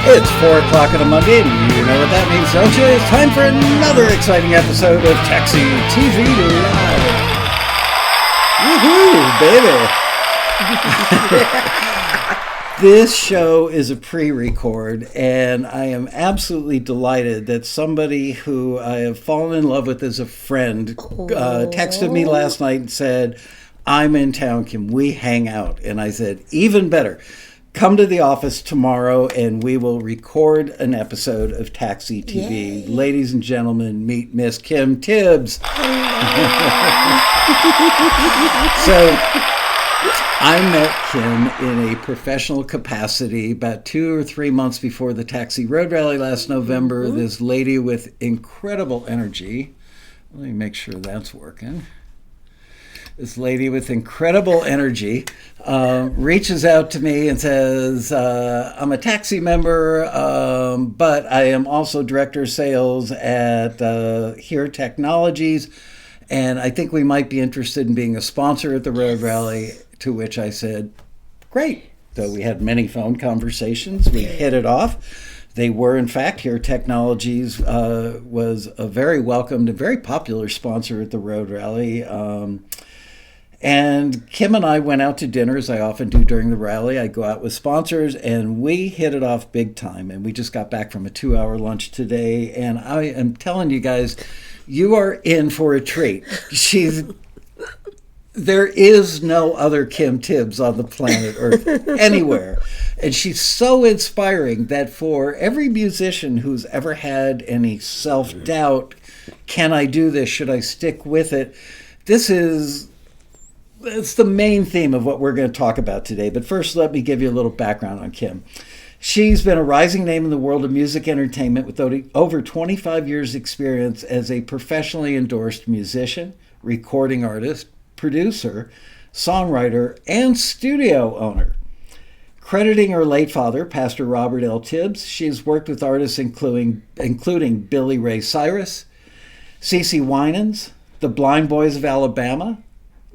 It's 4 o'clock on a Monday, and you know what that means, don't you? It's time for another exciting episode of Taxi TV Live. Woohoo, baby! This show is a pre-record, and I am absolutely delighted that somebody who I have fallen in love with as a friend texted me last night and said, I'm in town, can we hang out? And I said, even better. Come to the office tomorrow and we will record an episode of Taxi TV. Yay. Ladies and gentlemen, meet Miss Kim Tibbs. So I met Kim in a professional capacity about 2 or 3 months before the Taxi Road Rally last November. Mm-hmm. This lady with incredible energy. Let me make sure that's working. This lady with incredible energy reaches out to me and says, I'm a Taxi member, but I am also director of sales at Here Technologies, and I think we might be interested in being a sponsor at the Road Rally, to which I said, great. So we had many phone conversations. We hit it off. They were, in fact, Here Technologies was a very welcomed and very popular sponsor at the Road Rally. And Kim and I went out to dinner, as I often do during the rally. I go out with sponsors, and we hit it off big time. And we just got back from a 2-hour lunch today. And I am telling you guys, you are in for a treat. There is no other Kim Tibbs on the planet Earth, anywhere. And she's so inspiring that for every musician who's ever had any self-doubt, can I do this? Should I stick with it? It's the main theme of what we're going to talk about today. But first, let me give you a little background on Kim. She's been a rising name in the world of music entertainment with over 25 years' experience as a professionally endorsed musician, recording artist, producer, songwriter, and studio owner. Crediting her late father, Pastor Robert L. Tibbs, she's worked with artists including Billy Ray Cyrus, CeCe Winans, the Blind Boys of Alabama,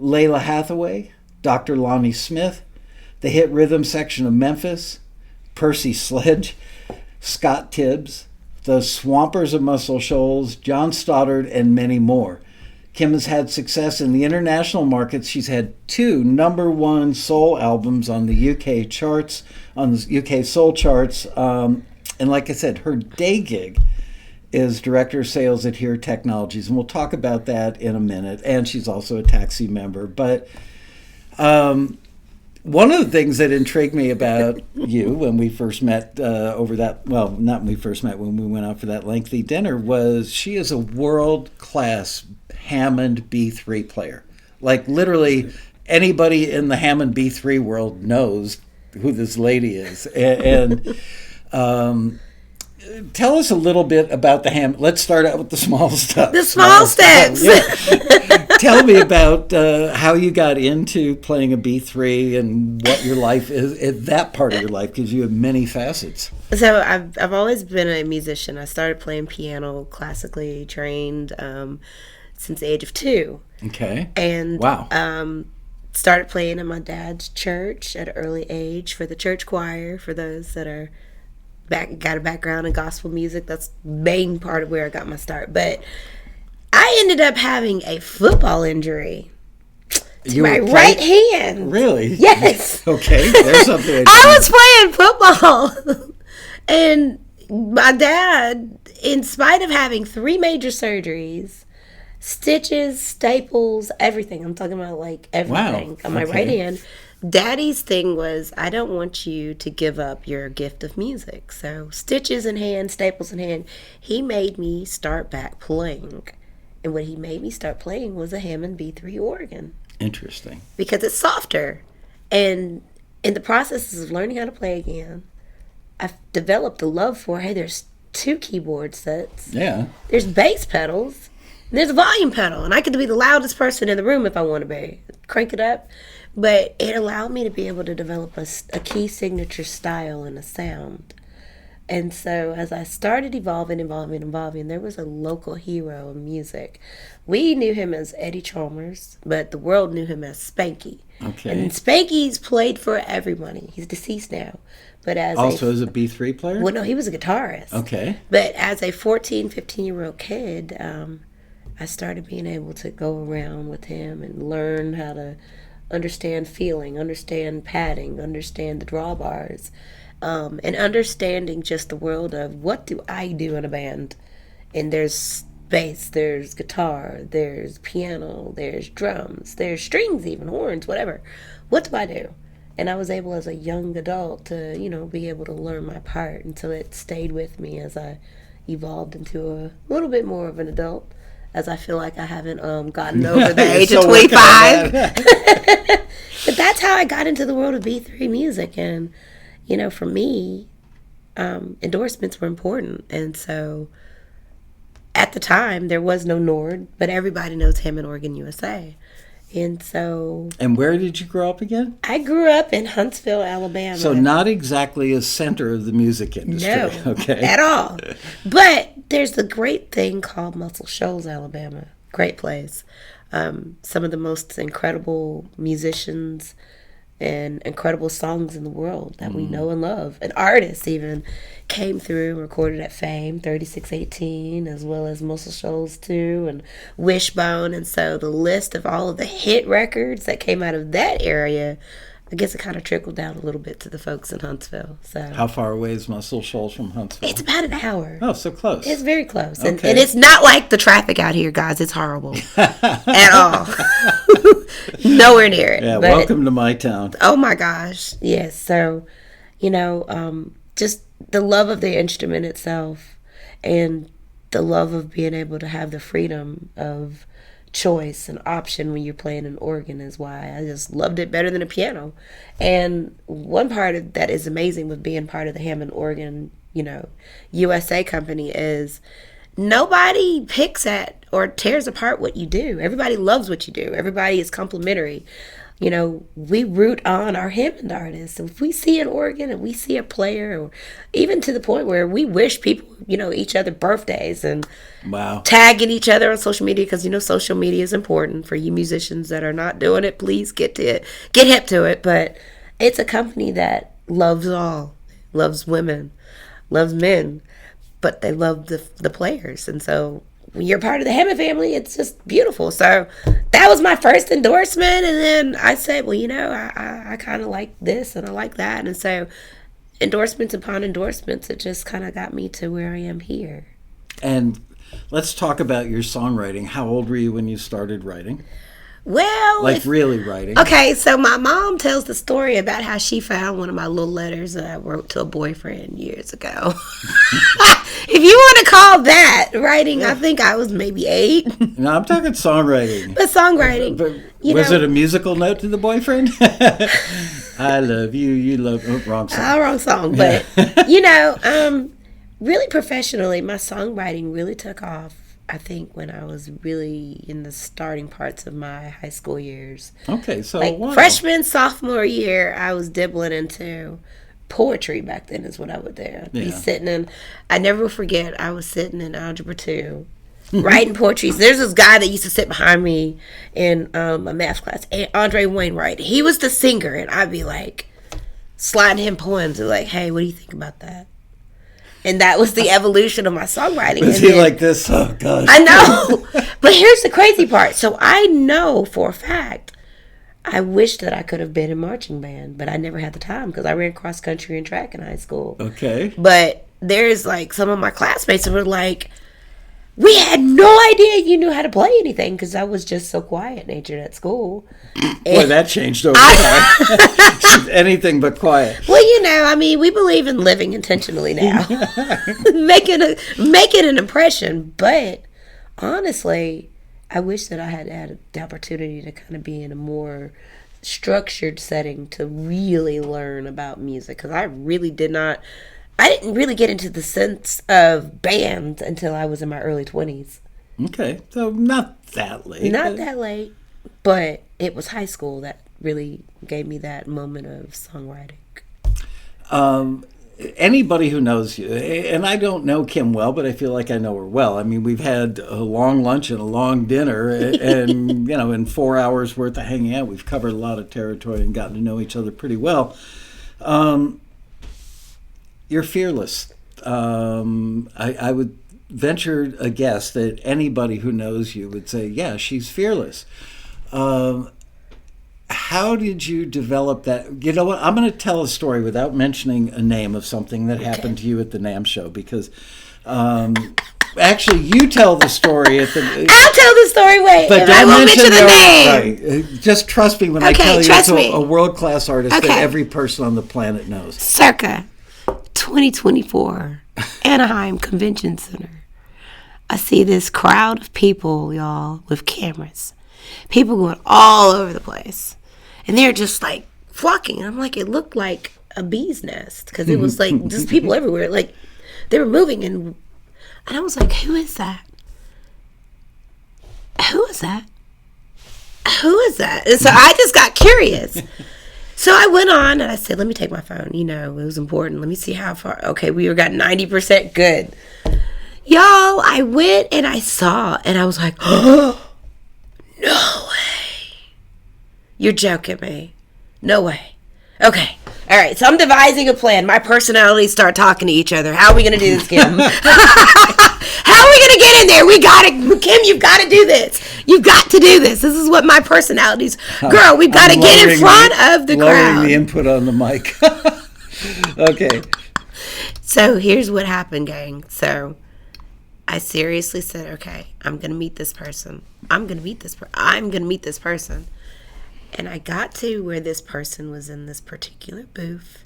Layla Hathaway, Dr. Lonnie Smith, the hit rhythm section of Memphis, Percy Sledge, Scott Tibbs, the Swampers of Muscle Shoals, John Stoddard, and many more. Kim has had success in the international markets. She's had 2 #1 soul albums on the UK charts, on the UK soul charts. And like I said, her day gig is director of sales at Here Technologies, and we'll talk about that in a minute. And she's also a Taxi member. But one of the things that intrigued me about you when we first met when we went out for that lengthy dinner, was she is a world-class Hammond B3 player. Like literally anybody in the Hammond B3 world knows who this lady is. And tell us a little bit about the Hammond. Let's start out with the small stuff. The small steps. Yeah. Tell me about how you got into playing a B3 and what your life is, that part of your life, because you have many facets. So I've always been a musician. I started playing piano, classically trained, since the age of 2. Okay. And wow. Started playing in my dad's church at an early age for the church choir. For those that are got a background in gospel music, that's the main part of where I got my start. But I ended up having a football injury to my right hand. Really? Yes. Okay, there's something. I was playing football, and my dad, in spite of having 3 major surgeries, stitches, staples, everything. I'm talking about like everything on my right hand. Daddy's thing was, I don't want you to give up your gift of music. So stitches in hand, staples in hand, he made me start back playing. And what he made me start playing was a Hammond B3 organ. Interesting. Because it's softer. And in the process of learning how to play again, I've developed a love for, hey, there's 2 keyboard sets. Yeah. There's bass pedals. There's a volume pedal, and I could be the loudest person in the room if I want to be. Crank it up. But it allowed me to be able to develop a key signature style and a sound. And so as I started evolving, there was a local hero of music. We knew him as Eddie Chalmers, but the world knew him as Spanky. Okay. And Spanky's played for everybody. He's deceased now. But as as a B3 player? Well, no, he was a guitarist. Okay. But as a 14, 15-year-old kid, I started being able to go around with him and learn how to understand feeling, understand padding, understand the drawbars, and understanding just the world of what do I do in a band. And there's bass, there's guitar, there's piano, there's drums, there's strings even, horns, whatever. What do I do? And I was able as a young adult to, be able to learn my part until it stayed with me as I evolved into a little bit more of an adult, as I feel like I haven't gotten over the age of 25. But that's how I got into the world of B3 music. And, for me, endorsements were important. And so at the time, there was no Nord, but everybody knows Hammond Organ USA. And so... And where did you grow up again? I grew up in Huntsville, Alabama. So not exactly a center of the music industry. No, okay. At all. But there's a great thing called Muscle Shoals, Alabama. Great place. Some of the most incredible musicians and incredible songs in the world that we know and love. And artists even came through and recorded at Fame 3618, as well as Muscle Shoals 2 and Wishbone. And so the list of all of the hit records that came out of that area, I guess it kind of trickled down a little bit to the folks in Huntsville. So how far away is Muscle Shoals from Huntsville? It's about an hour. Oh, so close. It's very close. Okay. And it's not like the traffic out here, guys. It's horrible. At all. Nowhere near it. Yeah, but welcome to my town. Oh my gosh. Yes. So, just the love of the instrument itself and the love of being able to have the freedom of choice and option when you're playing an organ is why I just loved it better than a piano. And one part of that is amazing with being part of the Hammond Organ, USA company is nobody picks at or tears apart what you do. Everybody loves what you do. Everybody is complimentary. We root on our Hammond artists. So if we see an organ and we see a player, or even to the point where we wish people, each other birthdays and wow, tagging each other on social media, because social media is important for you musicians that are not doing it. Please get hip to it. But it's a company that loves all, loves women, loves men, but they love the players. And so when you're part of the Hammond family, it's just beautiful. So that was my first endorsement. And then I said, well, I kind of like this and I like that. And so endorsements upon endorsements, it just kind of got me to where I am here. And let's talk about your songwriting. How old were you when you started writing? Well, really writing. Okay, so my mom tells the story about how she found one of my little letters that I wrote to a boyfriend years ago. If you want to call that writing, I think I was maybe 8. No, I'm talking songwriting. But songwriting. But was it a musical note to the boyfriend? I love you, you love... Oh, wrong song. Wrong song. But, really professionally, my songwriting really took off, I think, when I was really in the starting parts of my high school years. Okay, so like freshman, sophomore year, I was dibbling into poetry back then is what I would do. I'd be sitting in, I never forget, I was sitting in Algebra 2 writing poetry. So there's this guy that used to sit behind me in a math class, Andre Wainwright. He was the singer, and I'd be like sliding him poems and like, hey, what do you think about that? And that was the evolution of my songwriting. Was he like this? Oh, gosh. I know. But here's the crazy part. So I know for a fact, I wish that I could have been in marching band, but I never had the time because I ran cross country and track in high school. Okay. But there's like some of my classmates that were like, we had no idea you knew how to play anything because I was just so quiet-natured at school. Boy, that changed over time. Anything but quiet. Well, we believe in living intentionally now. making an impression. But honestly, I wish that I had the opportunity to kind of be in a more structured setting to really learn about music, because I didn't really get into the sense of band until I was in my early 20s. Okay, so not that late. Not that late, but it was high school that really gave me that moment of songwriting. Anybody who knows you, and I don't know Kim well, but I feel like I know her well. I mean, we've had a long lunch and a long dinner, and in 4 hours worth of hanging out, we've covered a lot of territory and gotten to know each other pretty well. you're fearless. I would venture a guess that anybody who knows you would say, yeah, she's fearless. How did you develop that? You know what? I'm going to tell a story without mentioning a name of something that happened to you at the NAMM show, because actually you tell the story at the... I'll tell the story, wait. But I won't mention the name. Right. Just trust me when I tell you it's a world-class artist that every person on the planet knows. Circa 2024, Anaheim Convention Center. I see this crowd of people, y'all, with cameras. People going all over the place. And they're just like flocking. And I'm like, it looked like a bee's nest, because it was like just people everywhere. Like they were moving. And I was like, who is that? Who is that? Who is that? And so I just got curious. So I went on and I said, let me take my phone. You know, it was important. Let me see how far. Okay, we got 90% good. Y'all, I went and I saw, and I was like, oh, no way. You're joking me. No way. Okay. All right. So I'm devising a plan. My personalities start talking to each other. How are we going to do this, Kim? How are we going to get in there? We got it. Kim, you've got to do this. You've got to do this. This is what my personalities. Girl, we've got to get in front of the crowd. Lowering the input on the mic. Okay. So here's what happened, gang. So I seriously said, okay, I'm going to meet this person. I'm going to meet this person. And I got to where this person was in this particular booth,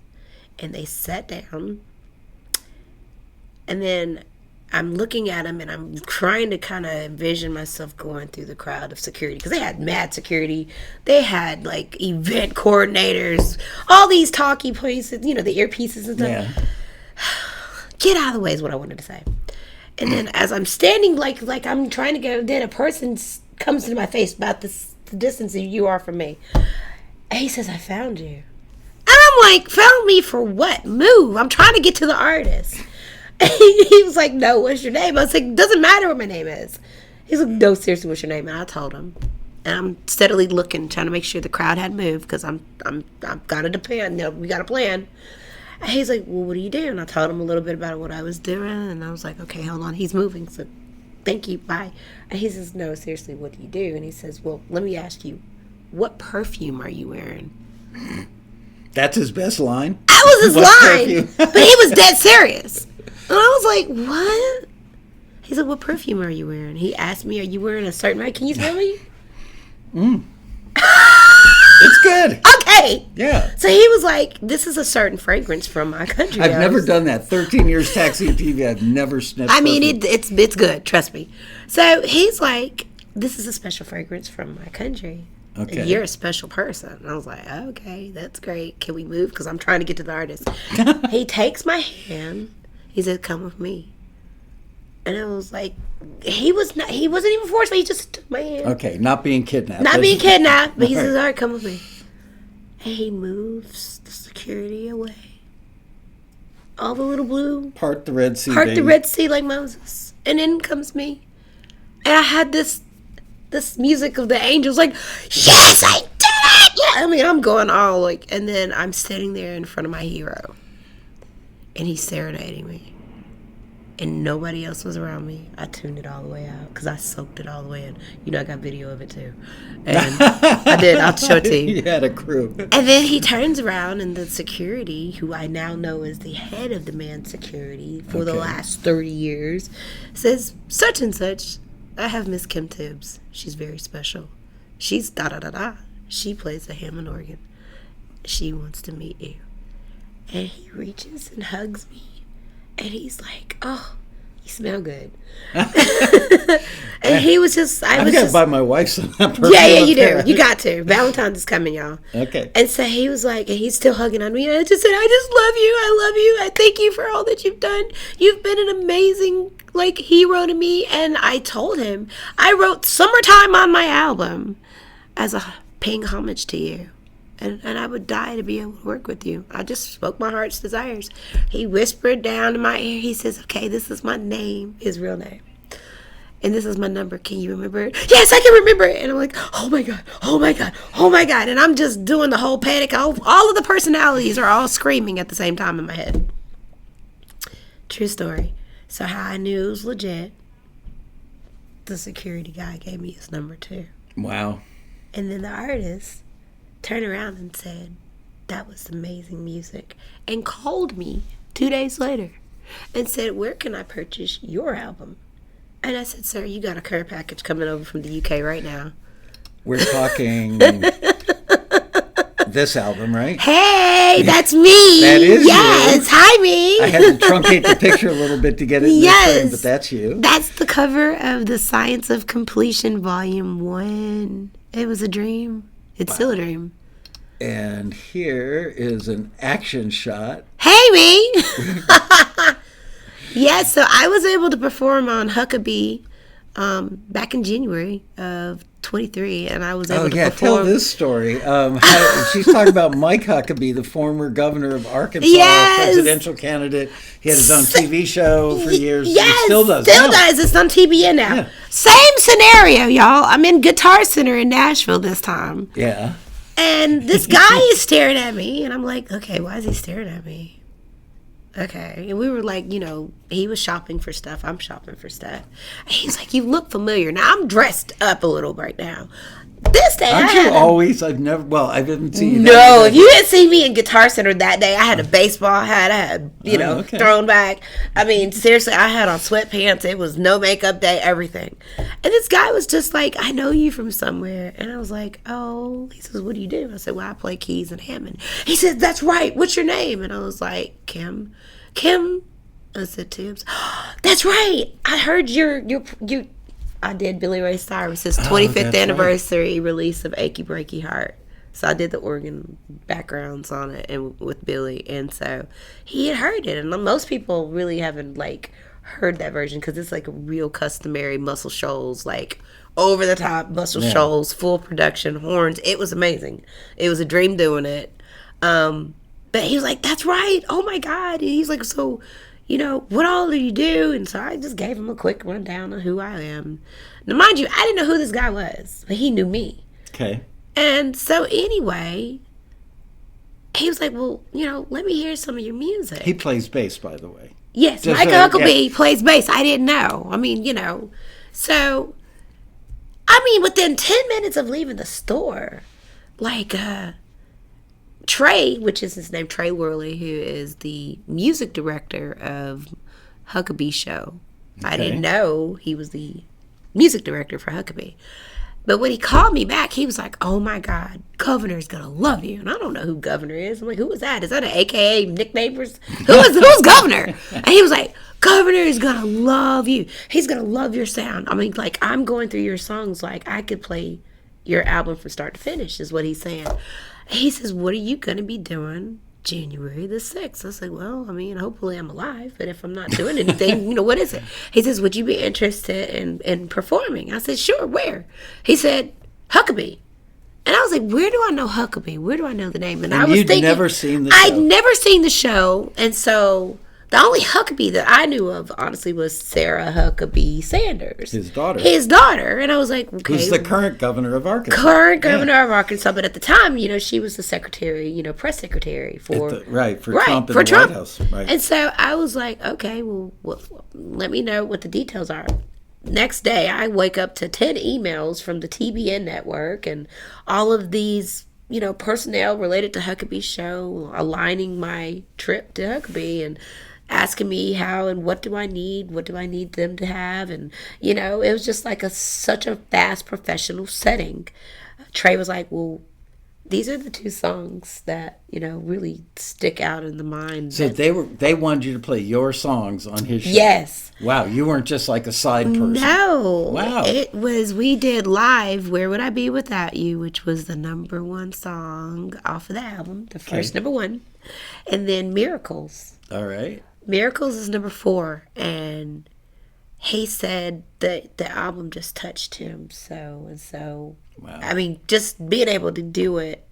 and they sat down. And then I'm looking at them, and I'm trying to kind of envision myself going through the crowd of security, because they had mad security. They had like event coordinators, all these talkie places, you know, the earpieces and stuff. Yeah. Get out of the way is what I wanted to say. And then as I'm standing, like I'm trying to go, then a person comes to my face about the distance that you are from me. And he says, I found you. And I'm like, found me for what? Move. I'm trying to get to the artist. And he was like, no, what's your name? I was like, doesn't matter what my name is. He's like, no, seriously, what's your name? And I told him. And I'm steadily looking, trying to make sure the crowd had moved, because I've got a plan. You know, we got a plan. And he's like, well, what do you do? And I told him a little bit about what I was doing. And I was like, okay, hold on. He's moving. So thank you. Bye. And he says, no, seriously, what do you do? And he says, well, let me ask you, what perfume are you wearing? That's his best line? That was his line. But he was dead serious. And I was like, what? He said, what perfume are you wearing? He asked me, are you wearing a certain... Can you smell me? It's good. Okay. Yeah. So he was like, this is a certain fragrance from my country. I've never done that. 13 years taxiing TV, I've never sniffed perfume. It's good. Trust me. So he's like, this is a special fragrance from my country. Okay. You're a special person. And I was like, okay, that's great. Can we move? Because I'm trying to get to the artist. He takes my hand. He said, come with me. And I was like, he wasn't even forced. He just took my hand. Okay, not being kidnapped. But he says, all right, come with me. And he moves the security away. All the little blue. Part the Red Sea. The Red Sea like Moses. And in comes me. And I had this music of the angels like, yes, I did it! Yeah. I mean, I'm going all like, and then I'm standing there in front of my hero. And he's serenading me. And nobody else was around me. I tuned it all the way out because I soaked it all the way in. You know, I got video of it too. And I did. I'll show it to you. You had a crew. And then he turns around, and the security, who I now know is the head of demand security for the last 30 years, says, such and such, I have Miss Kim Tibbs. She's very special. She's da-da-da-da. She plays the Hammond organ. She wants to meet you. And he reaches and hugs me. And he's like, oh, you smell good. And he was just, I've got to buy my wife some perfume. Yeah, you do. You got to. Valentine's is coming, y'all. Okay. And so he was like, and he's still hugging on me. And I just said, I just love you. I love you. I thank you for all that you've done. You've been an amazing, hero to me. And I told him, I wrote Summertime on my album as a paying homage to you. And I would die to be able to work with you. I just spoke my heart's desires. He whispered down in my ear. He says, okay, this is my name, his real name. And this is my number. Can you remember it? Yes, I can remember it. And I'm like, oh my God, oh my God, oh my God. And I'm just doing the whole panic. All of the personalities are all screaming at the same time in my head. True story. So how I knew it was legit, the security guy gave me his number too. Wow. And then the artist turned around and said, that was amazing music. And called me 2 days later and said, where can I purchase your album? And I said, sir, you got a care package coming over from the UK right now. We're talking this album, right? Hey, that's me. That is yes. you. Hi, me. I had to truncate the picture a little bit to get it in this frame, but that's you. That's the cover of The Science of Completion, Volume 1. It was a dream. It's still a dream. And here is an action shot. Hey, me. Yeah, so I was able to perform on Huckabee back in January of 23, and I was able to perform. Tell this story. She's talking about Mike Huckabee, the former governor of Arkansas, presidential candidate. He had his own TV show for years. Yes, he still does. It's on TBN now. Yeah. Same scenario, y'all. I'm in Guitar Center in Nashville this time. Yeah. And this guy is staring at me, and I'm like, okay, why is he staring at me? Okay. And we were like, he was shopping for stuff. I'm shopping for stuff. And he's like, you look familiar. Now, I'm dressed up a little right now. This day, Aren't you always? I haven't seen you. No, if you didn't see me in Guitar Center that day, I had a baseball hat. I had, thrown back. I mean, seriously, I had on sweatpants. It was no makeup day, everything. And this guy was just like, I know you from somewhere. And I was like, oh. He says, what do you do? I said, well, I play keys in Hammond. He said, that's right. What's your name? And I was like, Kim. I said, Tibbs. That's right. I heard you. I did Billy Ray Cyrus's 25th anniversary release of Achy Breaky Heart. So I did the organ backgrounds on it and with Billy. And so he had heard it. And most people really haven't, heard that version because it's, a real customary Muscle Shoals, over the top Muscle Shoals, full production, horns. It was amazing. It was a dream doing it. But he was like, that's right. Oh, my God. And he's like, so... what all do you do? And so I just gave him a quick rundown of who I am. Now, mind you, I didn't know who this guy was, but he knew me. Okay. And so anyway, he was like, well, let me hear some of your music. He plays bass, by the way. Yes, Mike Huckabee plays bass. I didn't know. I mean, So, within 10 minutes of leaving the store, Trey, which is his name, Trey Worley, who is the music director of Huckabee Show. Okay. I didn't know he was the music director for Huckabee. But when he called me back, he was like, oh my God, Governor's going to love you. And I don't know who Governor is. I'm like, who is that? Is that an AKA nickname? Who's Governor? And he was like, Governor is going to love you. He's going to love your sound. I'm going through your songs I could play your album from start to finish, is what he's saying. He says, what are you going to be doing January the 6th? I was like, well, hopefully I'm alive. But if I'm not doing anything, what is it? He says, would you be interested in performing? I said, sure, where? He said, Huckabee. And I was like, where do I know Huckabee? Where do I know the name? And I was thinking, never seen the show. I'd never seen the show. And so the only Huckabee that I knew of, honestly, was Sarah Huckabee Sanders. His daughter. And I was like, okay. Who's the current governor of Arkansas. Of Arkansas. But at the time, she was the secretary, press secretary for Trump in the White House. Right. And so I was like, okay, well, let me know what the details are. Next day, I wake up to 10 emails from the TBN network and all of these personnel related to Huckabee's show, aligning my trip to Huckabee and asking me how and what do I need them to have. And, it was just such a fast professional setting. Trey was like, well, these are the two songs that, really stick out in the mind. So they wanted you to play your songs on his show? Yes. Wow, you weren't just a side person. No. Wow. We did live Where Would I Be Without You, which was the number one song off of the album, the first number one. And then Miracles. All right. Miracles is number 4, and he said that the album just touched him so. Wow. Just being able to do it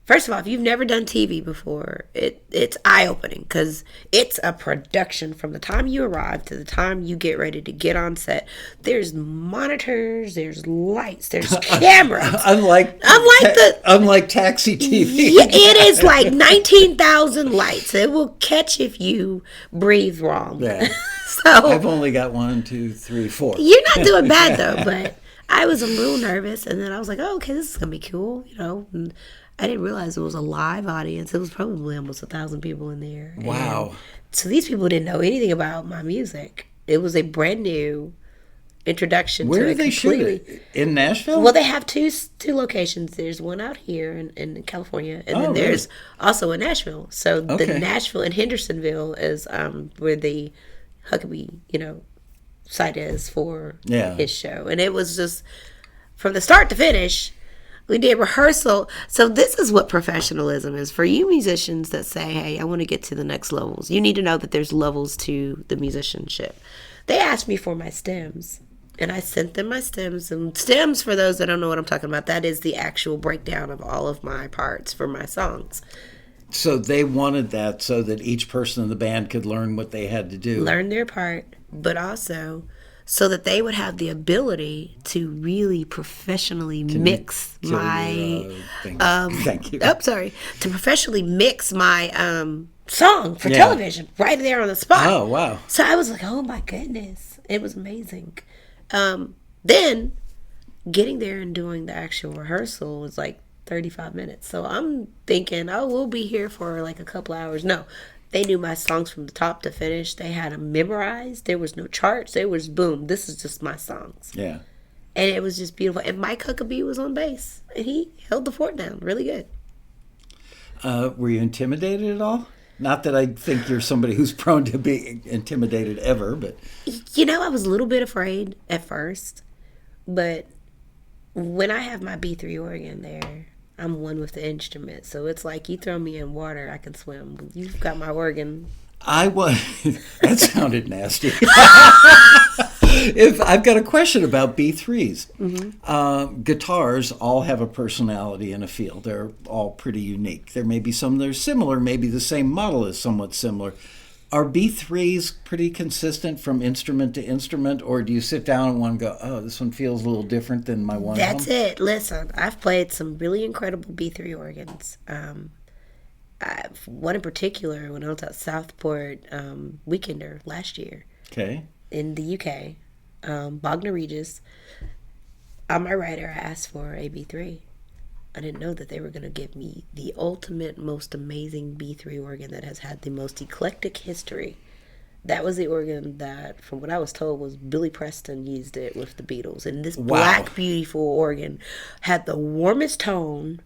First of all, if you've never done TV before, it's eye-opening because it's a production from the time you arrive to the time you get ready to get on set. There's monitors, there's lights, there's cameras. Unlike Taxi TV. Yeah, it is like 19,000 lights. It will catch if you breathe wrong. Yeah. So I've only got 1, 2, 3, 4. You're not doing bad though, but I was a little nervous, and then I was like, "Oh, okay, this is gonna be cool," And I didn't realize it was a live audience. It was probably almost 1,000 people in there. Wow. And so these people didn't know anything about my music. It was a brand new introduction Where to do it they shoot it? In Nashville? Well, they have two locations. There's one out here in California, and then there's also in Nashville. So the Nashville and Hendersonville is where the Huckabee, site is for his show. And it was just from the start to finish. We did rehearsal. So this is what professionalism is. For you musicians that say, hey, I want to get to the next levels, you need to know that there's levels to the musicianship. They asked me for my stems, and I sent them my stems. And stems, for those that don't know what I'm talking about, that is the actual breakdown of all of my parts for my songs. So they wanted that so that each person in the band could learn what they had to do. Learn their part, but also so that they would have the ability to really professionally mix my thank you. To professionally mix my song for television right there on the spot. Oh, wow. So I was like, oh my goodness, it was amazing. Then getting there and doing the actual rehearsal was like 35 minutes. So I'm thinking, oh, we'll be here for like a couple hours. No. They knew my songs from the top to finish. They had them memorized. There was no charts. There was, boom, this is just my songs. Yeah. And it was just beautiful. And Mike Huckabee was on bass. And he held the fort down really good. Were you intimidated at all? Not that I think you're somebody who's prone to be intimidated ever, but... I was a little bit afraid at first. But when I have my B3 organ there... I'm one with the instrument, so it's like you throw me in water, I can swim. You've got my organ. That sounded nasty. I've got a question about B3s. Mm-hmm. Guitars all have a personality and a feel. They're all pretty unique. There may be some that are similar. Maybe the same model is somewhat similar. Are B3s pretty consistent from instrument to instrument, or do you sit down and one go, oh, this one feels a little different than my one? That's it. Listen, I've played some really incredible B3 organs. One in particular when I was at Southport Weekender last year. Okay. In the UK, Bognor Regis. On my rider, I asked for a B3. I didn't know that they were going to give me the ultimate, most amazing B3 organ that has had the most eclectic history. That was the organ that, from what I was told, was Billy Preston used it with the Beatles. And this black, beautiful organ had the warmest tone.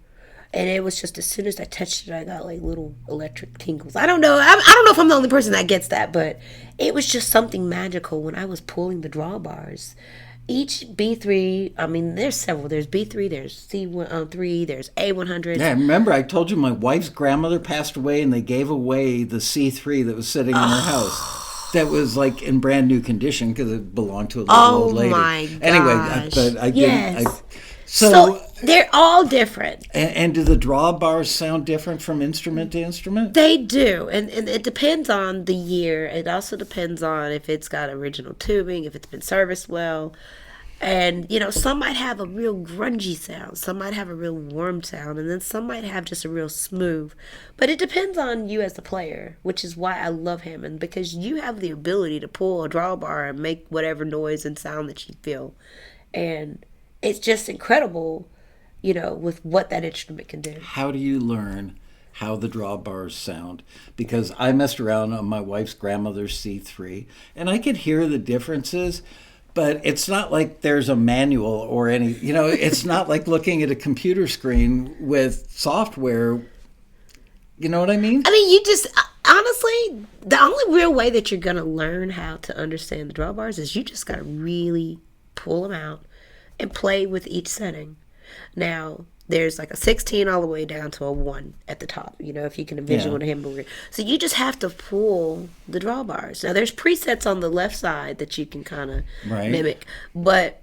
And it was just, as soon as I touched it, I got like little electric tingles. I don't know. I don't know if I'm the only person that gets that, but it was just something magical when I was pulling the drawbars. Each B3, I mean, there's several. There's B3, there's C3, there's A100. Yeah, remember I told you my wife's grandmother passed away and they gave away the C3 that was sitting in her house. That was like in brand new condition because it belonged to a little old lady. Oh my gosh. Anyway, but I didn't. So they're all different. And do the drawbars sound different from instrument to instrument? They do. And it depends on the year. It also depends on if it's got original tubing, if it's been serviced well. And, some might have a real grungy sound. Some might have a real warm sound. And then some might have just a real smooth. But it depends on you as the player, which is why I love Hammond. Because you have the ability to pull a drawbar and make whatever noise and sound that you feel. And it's just incredible, with what that instrument can do. How do you learn how the drawbars sound? Because I messed around on my wife's grandmother's C3, and I could hear the differences, but it's not like there's a manual or any, it's not like looking at a computer screen with software. You know what I mean? I mean, you just, honestly, the only real way that you're going to learn how to understand the drawbars is you just got to really pull them out and play with each setting. Now, there's like a 16 all the way down to a 1 at the top, if you can envision what a hamburger. So you just have to pull the drawbars. Now, there's presets on the left side that you can kind of mimic. But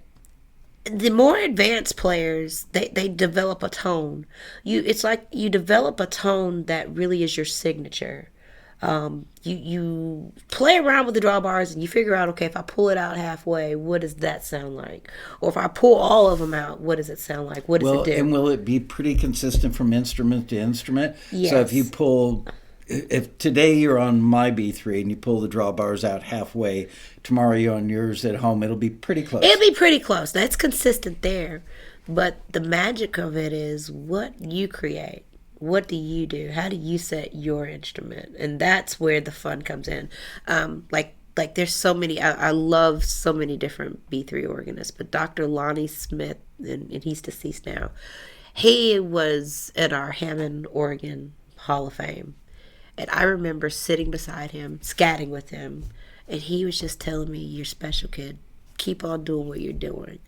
the more advanced players, they develop a tone. It's like you develop a tone that really is your signature. You play around with the drawbars and you figure out, okay, if I pull it out halfway, what does that sound like? Or if I pull all of them out, what does it sound like? What does it do? And will it be pretty consistent from instrument to instrument? Yes. So if today you're on my B3 and you pull the drawbars out halfway, tomorrow you're on yours at home, it'll be pretty close. It'll be pretty close. That's consistent there. But the magic of it is what you create. What do you do? How do you set your instrument? And that's where the fun comes in. Like there's so many, I love so many different B3 organists, but Dr. Lonnie Smith, and he's deceased now, he was at our Hammond Organ Hall of Fame. And I remember sitting beside him, scatting with him, and he was just telling me, you're special, kid. Keep on doing what you're doing.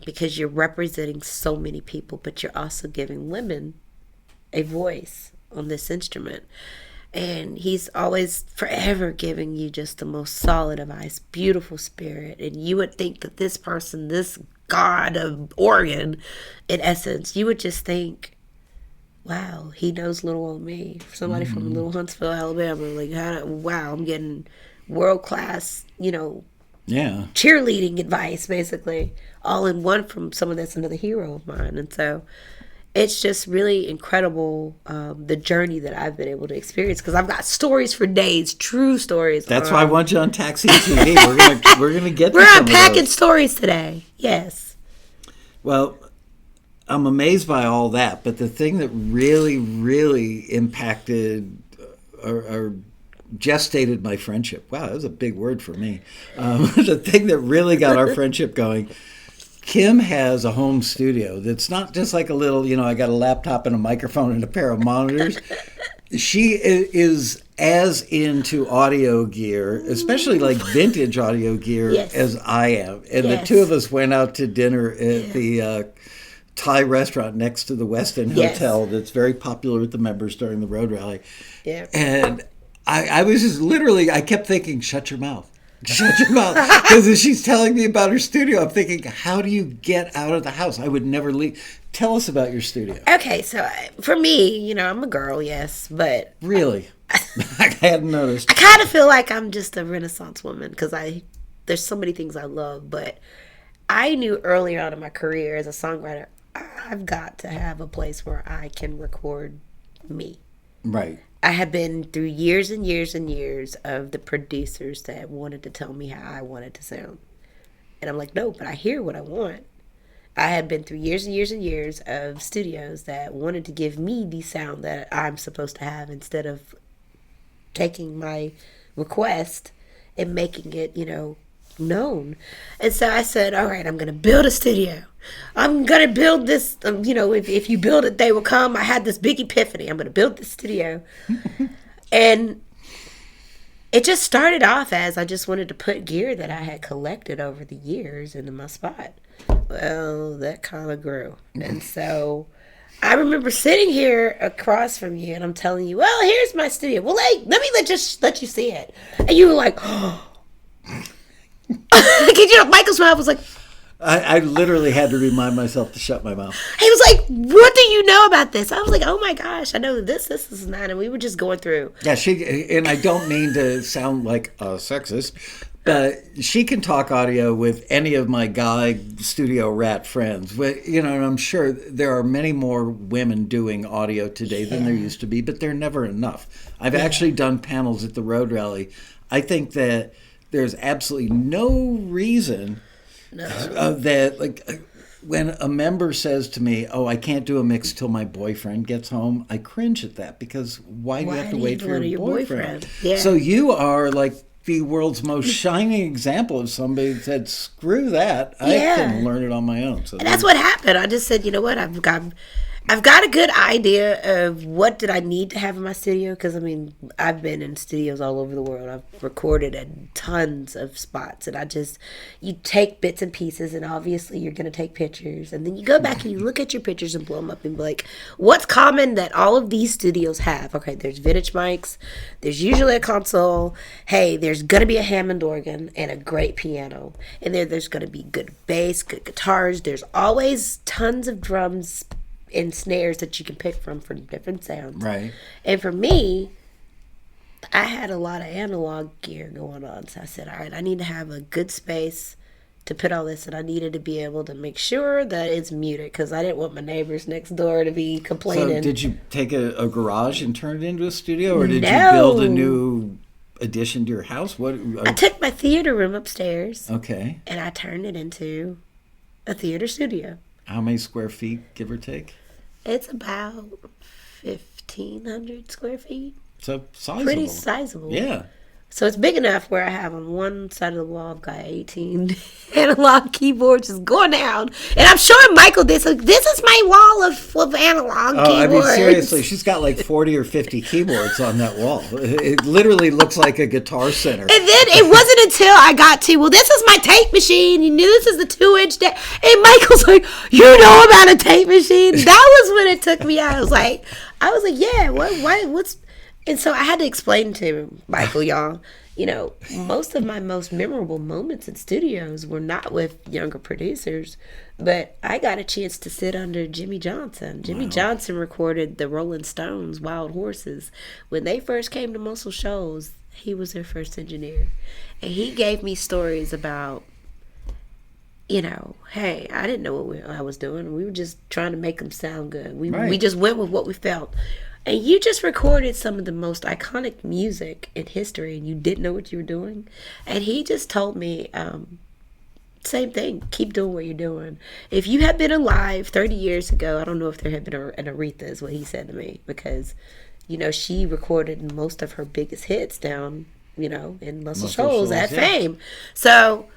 Because you're representing so many people, but you're also giving women a voice on this instrument. And he's always forever giving you just the most solid advice, beautiful spirit. And you would think that this person, this god of organ, in essence, you would just think, wow, he knows little old me. Somebody from Little Huntsville, Alabama. Like, wow, I'm getting world-class, cheerleading advice, basically, all in one from someone that's another hero of mine. And so it's just really incredible, the journey that I've been able to experience, because I've got stories for days, true stories. That's why I want you on Taxi TV. We're gonna get. We're unpacking stories today. Yes. Well, I'm amazed by all that, but the thing that really, really impacted or gestated my friendship. Wow, that was a big word for me. The thing that really got our friendship going. Kim has a home studio that's not just like a little, I got a laptop and a microphone and a pair of monitors. She is as into audio gear, especially like vintage audio gear, yes, as I am. And yes, the two of us went out to dinner at the Thai restaurant next to the West End Hotel that's very popular with the members during the road rally. Yeah. And I was just literally, I kept thinking, shut your mouth. Shut your mouth. Because as she's telling me about her studio, I'm thinking, how do you get out of the house? I would never leave. Tell us about your studio. Okay, so for me, I'm a girl, yes, but... Really? I hadn't noticed. I kind of feel like I'm just a Renaissance woman, because there's so many things I love, but I knew early on in my career as a songwriter, I've got to have a place where I can record me. Right. I had been through years and years and years of the producers that wanted to tell me how I wanted to sound. And I'm like, no, but I hear what I want. I had been through years and years and years of studios that wanted to give me the sound that I'm supposed to have, instead of taking my request and making it, known. And so I said, all right, I'm going to build a studio. I'm going to build this, if you build it, they will come. I had this big epiphany. I'm going to build this studio. And it just started off as I just wanted to put gear that I had collected over the years into my spot. Well, that kind of grew. And so I remember sitting here across from you, and I'm telling you, well, here's my studio. Well, let me just let you see it. And you were like, oh. Michael Smith was like, I literally had to remind myself to shut my mouth. He was like, what do you know about this? I was like, oh my gosh, I know this and that. And we were just going through. Yeah, and I don't mean to sound like a sexist, but she can talk audio with any of my guy studio rat friends. And I'm sure there are many more women doing audio today than there used to be, but they're never enough. I've actually done panels at the Road Rally. I think that there's absolutely no reason that, when a member says to me, oh, I can't do a mix till my boyfriend gets home, I cringe at that, because why do you have to wait for your boyfriend? Yeah. So you are like the world's most shining example of somebody that said, screw that, I can learn it on my own. So and that's what happened. I just said, you know what, I've got a good idea of what did I need to have in my studio, because I mean, I've been in studios all over the world. I've recorded at tons of spots, and you take bits and pieces, and obviously you're going to take pictures, and then you go back and you look at your pictures and blow them up and be like, what's common that all of these studios have? Okay, there's vintage mics, there's usually a console, hey, there's going to be a Hammond organ and a great piano, and there's going to be good bass, good guitars, there's always tons of drums and snares that you can pick from for different sounds. Right. And for me, I had a lot of analog gear going on. So I said, all right, I need to have a good space to put all this, and I needed to be able to make sure that it's muted, because I didn't want my neighbors next door to be complaining. So did you take a garage and turn it into a studio, or did you build a new addition to your house? I took my theater room upstairs. Okay. And I turned it into a theater studio. How many square feet, give or take? It's about 1,500 square feet. So sizable. Pretty sizable. Yeah. So it's big enough where I have on one side of the wall, I've got 18 analog keyboards just going down. And I'm showing Michael this. Like, this is my wall of analog keyboards. I mean, seriously, she's got like 40 or 50 keyboards on that wall. It literally looks like a guitar center. And then it wasn't until I got to, well, this is my tape machine. You knew this is the 2-inch deck. And Michael's like, you know about a tape machine? That was when it took me out. I was like, yeah, what's... And so I had to explain to Michael, y'all, you know, most of my most memorable moments in studios were not with younger producers, but I got a chance to sit under Jimmy Johnson. Jimmy Johnson recorded the Rolling Stones' Wild Horses. When they first came to Muscle Shoals, he was their first engineer. And he gave me stories about, you know, hey, I didn't know what I was doing. We were just trying to make them sound good. We just went with what we felt. And you just recorded some of the most iconic music in history, and you didn't know what you were doing. And he just told me, same thing, keep doing what you're doing. If you had been alive 30 years ago, I don't know if there had been an Aretha, is what he said to me, because, you know, she recorded most of her biggest hits down, you know, in Muscle Shoals at Fame. So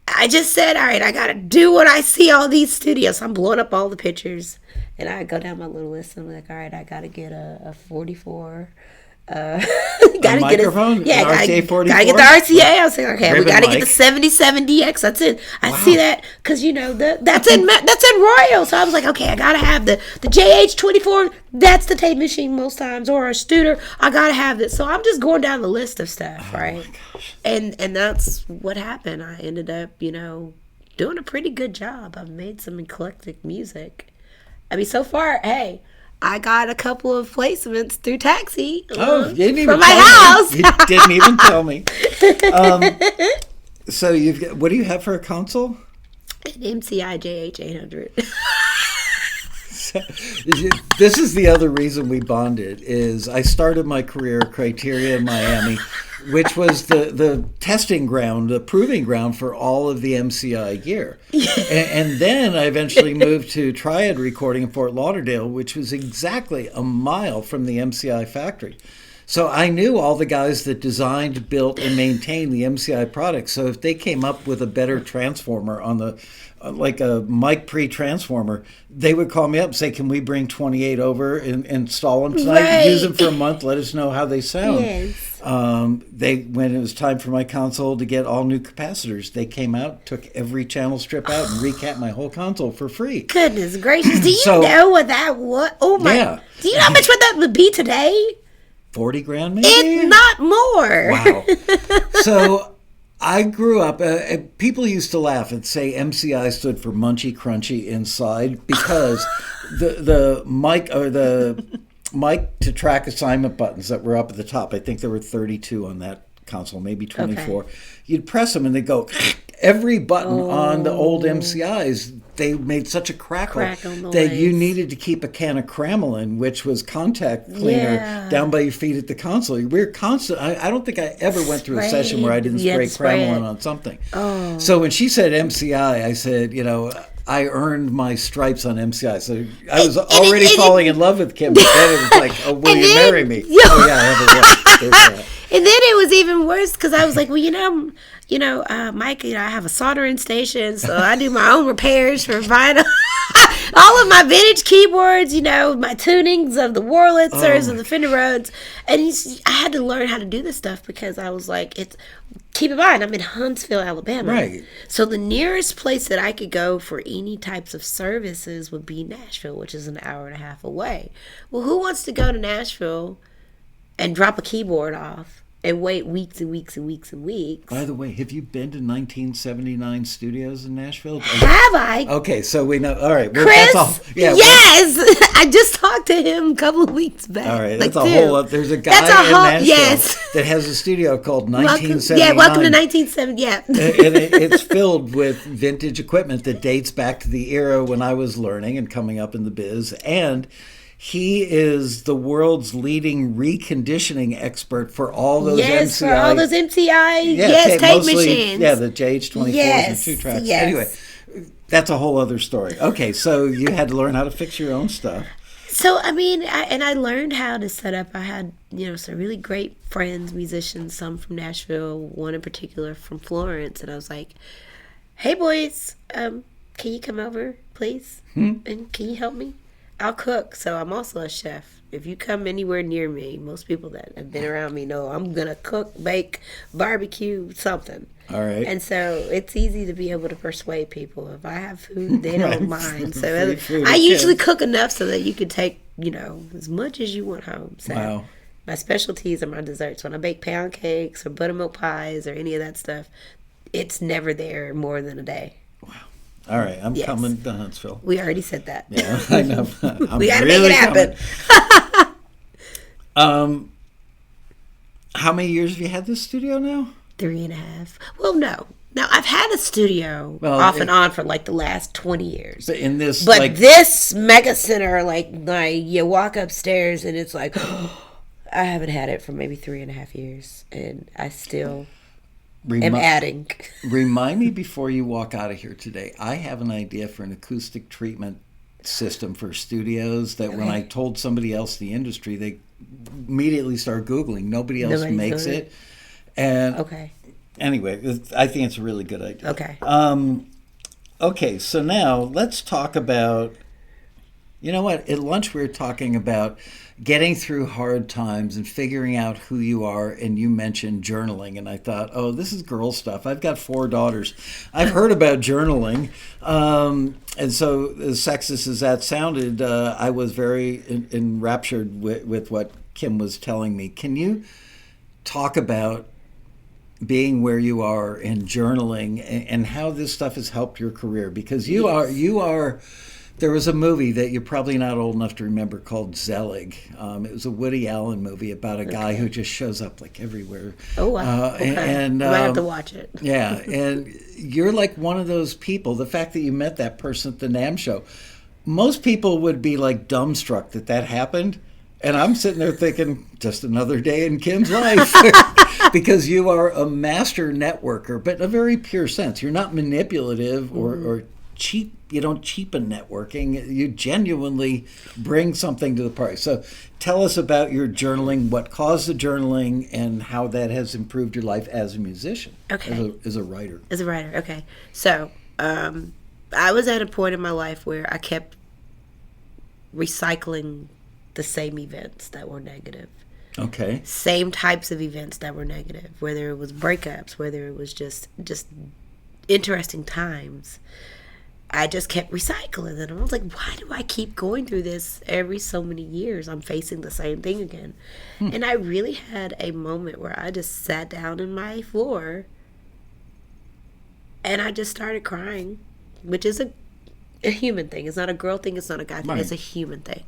I just said, all right, I got to do what I see all these studios. I'm blowing up all the pictures. And I go down my little list and I'm like, all right, I got to get a 44. Gotta get microphone? Gotta get the RCA. I was like, okay, we got to get the 77DX. That's it. I see that because, you know, that's in Royal. So I was like, okay, I got to have the JH24. That's the tape machine most times, or a Studer. I got to have this. So I'm just going down the list of stuff, right? And that's what happened. I ended up, you know, doing a pretty good job. I've made some eclectic music. I mean, so far, hey, I got a couple of placements through Taxi you didn't even from my house. You didn't even tell me. So what do you have for a console? An MCI JH800. This is the other reason we bonded, is I started my career at Criteria in Miami, which was the testing ground, the proving ground for all of the MCI gear. And then I eventually moved to Triad Recording in Fort Lauderdale, which was exactly a mile from the MCI factory. So I knew all the guys that designed, built, and maintained the MCI products. So if they came up with a better transformer on the, like a mic pre-transformer, they would call me up and say, can we bring 28 over and install them tonight? Right. Use them for a month, let us know how they sound. Yes. When it was time for my console to get all new capacitors, they came out, took every channel strip out, and recapped my whole console for free. Goodness gracious. Do you know what that was? Oh my. Yeah. Do you know how much what that would be today? 40 grand maybe? It's not more. Wow. So I grew up, people used to laugh and say MCI stood for Munchy Crunchy Inside, because the mic, or the mic to track assignment buttons that were up at the top, I think there were 32 on that console, maybe 24. Okay. You'd press them and they'd go, every button on the old MCIs, they made such a crackle that you needed to keep a can of Cramelin, which was contact cleaner, down by your feet at the console. We were constant. I don't think I ever went through a session where I didn't spray Cramelin on something. Oh. So when she said MCI, I said, you know, I earned my stripes on MCI. So I was already falling in love with Kim, but then it was like, oh, will you marry me? Oh, yeah, I have a wife. There's that. And then it was even worse because I was like, well, Mike, I have a soldering station, so I do my own repairs for vinyl. All of my vintage keyboards, my tunings of the Wurlitzers and the Fender Rhodes. And I had to learn how to do this stuff because I was like, keep in mind, I'm in Huntsville, Alabama. Right. So the nearest place that I could go for any types of services would be Nashville, which is an hour and a half away. Well, who wants to go to Nashville and drop a keyboard off and wait weeks and weeks and weeks and weeks? By the way, have you been to 1979 Studios in Nashville? Have I? Okay, so we know. All right. Well, Chris? that's all. Yeah, yes! I just talked to him a couple of weeks back. All right, that's a whole other. There's a guy in Nashville that has a studio called 1979. Welcome to 1970. Yeah. And it's filled with vintage equipment that dates back to the era when I was learning and coming up in the biz. And he is the world's leading reconditioning expert for all those MCI. For all those MCI, tape machines. Yeah, the JH24s and 2-tracks. Yes. Anyway, that's a whole other story. Okay, so you had to learn how to fix your own stuff. So, I learned how to set up. I had, some really great friends, musicians, some from Nashville, one in particular from Florence. And I was like, hey, boys, can you come over, please? And can you help me? I'll cook, so I'm also a chef. If you come anywhere near me, most people that have been around me know I'm going to cook, bake, barbecue, something. All right. And so it's easy to be able to persuade people. If I have food, they don't mind. So I usually cook enough so that you can take, as much as you want home. So wow. My specialties are my desserts. When I bake pound cakes or buttermilk pies or any of that stuff, it's never there more than a day. Wow. All right, I'm coming to Huntsville. We already said that. Yeah, I know. We got to make it happen. How many years have you had this studio now? 3.5. Well, no. Now, I've had a studio off and on for like the last 20 years. But in this, this mega center, you walk upstairs and it's like, I haven't had it for maybe 3.5 years, and I still am adding. Remind me before you walk out of here today. I have an idea for an acoustic treatment system for studios that when I told somebody else in the industry, they immediately start Googling. Nobody else makes it. And anyway, I think it's a really good idea. Okay. Okay, so now let's talk about, you know what, at lunch we were talking about getting through hard times and figuring out who you are, and you mentioned journaling, and I thought, oh, this is girl stuff. I've got 4 daughters. I've heard about journaling, and so as sexist as that sounded, I was very enraptured with what Kim was telling me. Can you talk about being where you are and journaling and how this stuff has helped your career? Because you are. There was a movie that you're probably not old enough to remember called Zelig. It was a Woody Allen movie about a guy who just shows up like everywhere. Oh, wow. And I might have to watch it. Yeah, and you're like one of those people. The fact that you met that person at the NAMM show, most people would be like dumbstruck that happened. And I'm sitting there thinking, just another day in Kim's life. Because you are a master networker, but in a very pure sense. You're not manipulative or cheap. You don't cheapen networking. You genuinely bring something to the party. So tell us about your journaling, what caused the journaling, and how that has improved your life as a musician, as a writer. As a writer, okay. So I was at a point in my life where I kept recycling the same events that were negative. Okay. Same types of events that were negative, whether it was breakups, whether it was just interesting times. I just kept recycling it. And I was like, why do I keep going through this every so many years? I'm facing the same thing again. And I really had a moment where I just sat down in my floor and I just started crying, which is a human thing. It's not a girl thing. It's not a guy thing. Right. It's a human thing.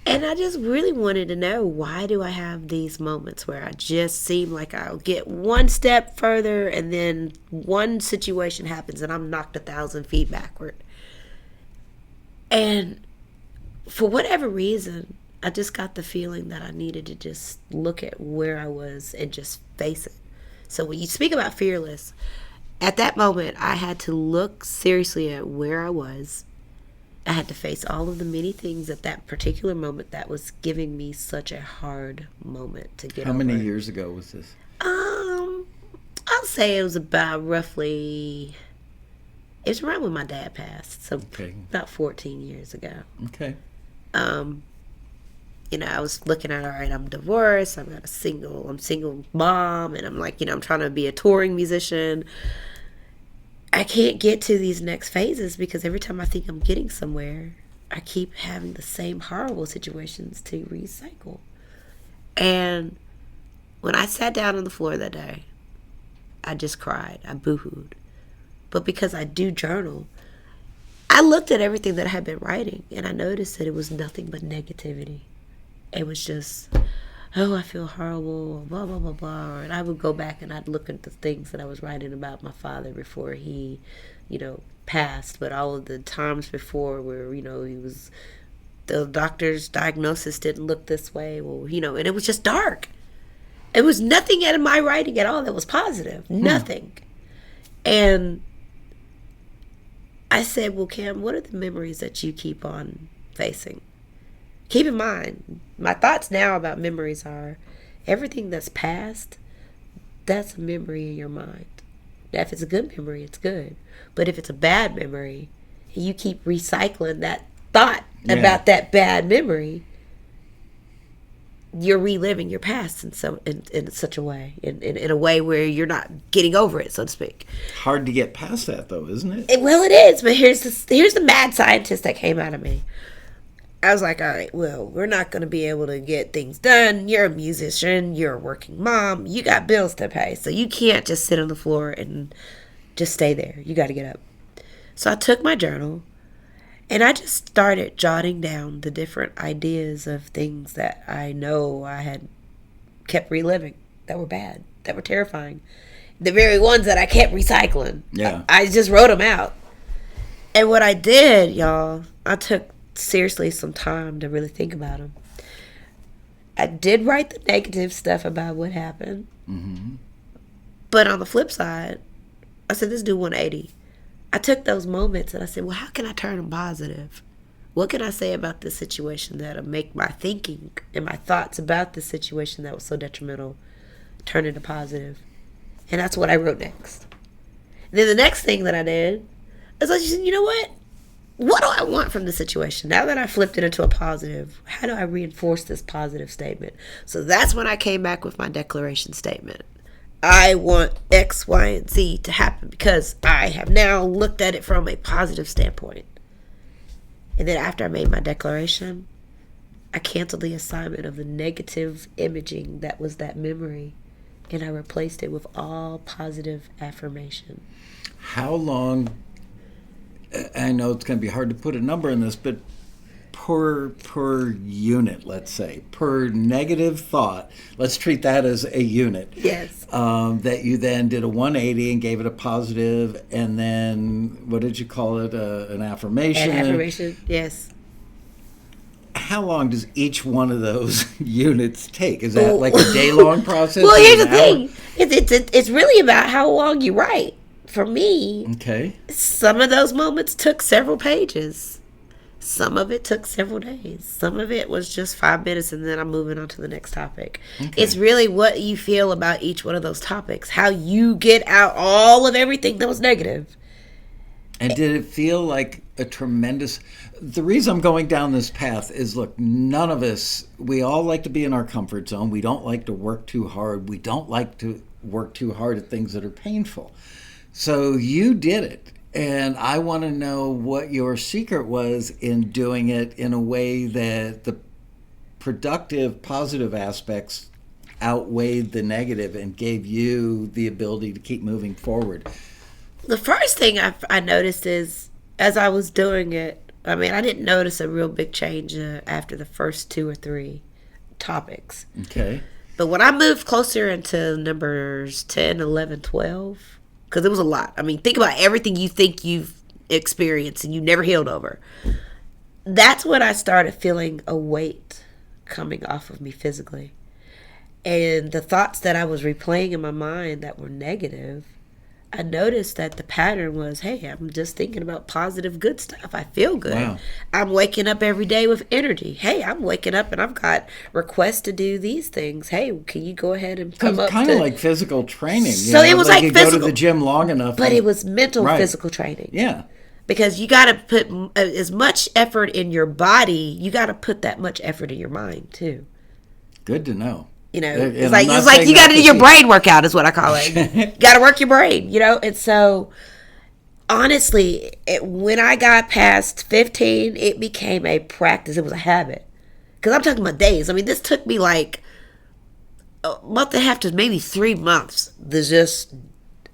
And I just really wanted to know, why do I have these moments where I just seem like I'll get one step further and then one situation happens and I'm knocked 1,000 feet backward. And for whatever reason, I just got the feeling that I needed to just look at where I was and just face it. So when you speak about fearless, at that moment, I had to look seriously at where I was I had to face all of the many things at that particular moment that was giving me such a hard moment to get How over. many years ago was this? I'll say it was about roughly, it was around when my dad passed, so about 14 years ago. Okay. You know, I was looking at, all right, I'm divorced, I'm single mom, and I'm like, you know, I'm trying to be a touring musician. I can't get to these next phases because every time I think I'm getting somewhere, I keep having the same horrible situations to recycle. And when I sat down on the floor that day, I just cried. I boo-hooed. But because I do journal, I looked at everything that I had been writing, and I noticed that it was nothing but negativity. It was just, oh, I feel horrible, blah, blah, blah, blah. And I would go back and I'd look at the things that I was writing about my father before he, you know, passed. But all of the times before where, you know, the doctor's diagnosis didn't look this way. Well, you know, and it was just dark. It was nothing in my writing at all that was positive. Nothing. And I said, well, Kim, what are the memories that you keep on facing? Keep in mind, my thoughts now about memories are everything that's past, that's a memory in your mind. Now, if it's a good memory, it's good. But if it's a bad memory, and you keep recycling that thought about that bad memory, you're reliving your past in such a way, in a way where you're not getting over it, so to speak. Hard to get past that, though, isn't it? Well, it is, but here's the mad scientist that came out of me. I was like, all right, well, we're not going to be able to get things done. You're a musician. You're a working mom. You got bills to pay. So you can't just sit on the floor and just stay there. You got to get up. So I took my journal and I just started jotting down the different ideas of things that I know I had kept reliving that were bad, that were terrifying. The very ones that I kept recycling. Yeah. I just wrote them out. And what I did, y'all, I took seriously some time to really think about them. I did write the negative stuff about what happened. Mm-hmm. But on the flip side, I said, let's do 180. I took those moments and I said, well, how can I turn them positive? What can I say about this situation that'll make my thinking and my thoughts about this situation that was so detrimental turn into positive? And that's what I wrote next. And then the next thing that I did is I said, you know what do I want from the situation? Now that I flipped it into a positive, how do I reinforce this positive statement? So that's when I came back with my declaration statement. I want X, Y, and Z to happen because I have now looked at it from a positive standpoint. And then after I made my declaration, I canceled the assignment of the negative imaging that was that memory, and I replaced it with all positive affirmation. How long, I know it's going to be hard to put a number in this, but per unit, let's say, per negative thought, let's treat that as a unit. Yes. That you then did a 180 and gave it a positive, and then, what did you call it, an affirmation? An affirmation, yes. How long does each one of those units take? Is that like a day-long process? Well, here's the thing. It's really about how long you write. For me, okay, some of those moments took several pages. Some of it took several days. Some of it was just 5 minutes and then I'm moving on to the next topic. Okay. It's really what you feel about each one of those topics. How you get out all of everything that was negative. And did it feel like a tremendous... The reason I'm going down this path is, look, none of us, we all like to be in our comfort zone. We don't like to work too hard. We don't like to work too hard at things that are painful. So you did it. And I want to know what your secret was in doing it in a way that the productive, positive aspects outweighed the negative and gave you the ability to keep moving forward. The first thing I noticed is, as I was doing it, I mean, I didn't notice a real big change after the first 2 or 3 topics. Okay. But when I moved closer into numbers 10, 11, 12... because it was a lot. I mean, think about everything you think you've experienced and you never healed over. That's when I started feeling a weight coming off of me physically. And the thoughts that I was replaying in my mind that were negative, I noticed that the pattern was, hey, I'm just thinking about positive, good stuff. I feel good. Wow. I'm waking up every day with energy. Hey, I'm waking up and I've got requests to do these things. Hey, can you go ahead and come So up it's kind of like physical training. So it was like you physical. go to the gym long enough. But it was mental Right. physical training. Yeah. Because you got to put as much effort in your body, you got to put that much effort in your mind too. Good to know. You know, And it's I'm like not saying you got to that do your brain workout is what I call it. You got to work your brain, you know? And so honestly, when I got past 15, it became a practice. It was a habit. Because I'm talking about days. I mean, this took me like a month and a half to maybe 3 months. The just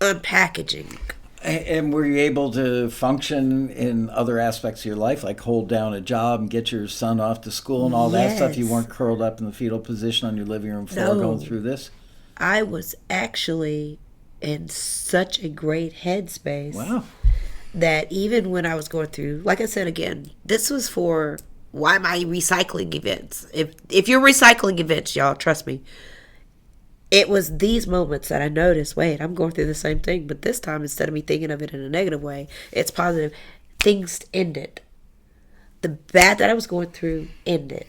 unpackaging. And were you able to function in other aspects of your life, like hold down a job and get your son off to school and all that stuff? You Yes. weren't curled up in the fetal position on your living room floor No. going through this? I was actually in such a great headspace Wow. that even when I was going through, like I said again, this was for why my recycling events. If you're recycling events, y'all, trust me, it was these moments that I noticed, wait, I'm going through the same thing, but this time instead of me thinking of it in a negative way, it's positive. Things ended. The bad that I was going through ended.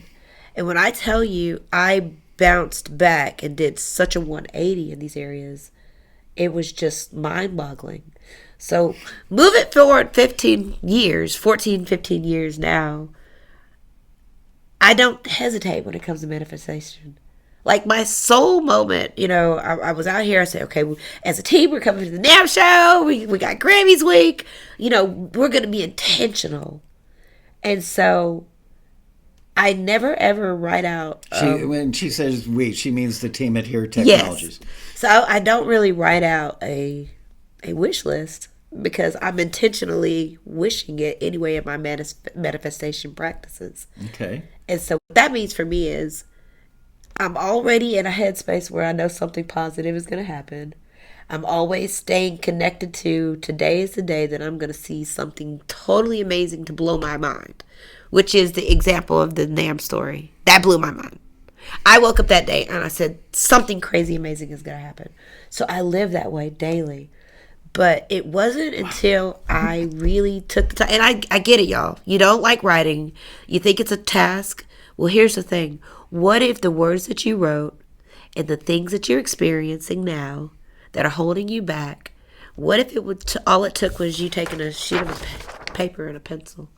And when I tell you I bounced back and did such a 180 in these areas, it was just mind-boggling. So move it forward 15 years, 14, 15 years now, I don't hesitate when it comes to manifestation. Like my soul moment, you know, I was out here. I said, okay, as a team, we're coming to the NAMM show. We got Grammys week. You know, we're going to be intentional. And so I never ever write out. When she says we, she means the team at Here Technologies. Yes. So I don't really write out a wish list because I'm intentionally wishing it anyway in my manifestation practices. Okay. And so what that means for me is I'm already in a headspace where I know something positive is going to happen. I'm always staying connected to today is the day that I'm going to see something totally amazing to blow my mind, which is the example of the NAMM story. That blew my mind. I woke up that day and I said, something crazy amazing is going to happen. So I live that way daily. But it wasn't until I really took the time. And I get it, y'all. You don't like writing. You think it's a task. Well, here's the thing. What if the words that you wrote and the things that you're experiencing now that are holding you back, what if it would all it took was you taking a sheet of paper and a pencil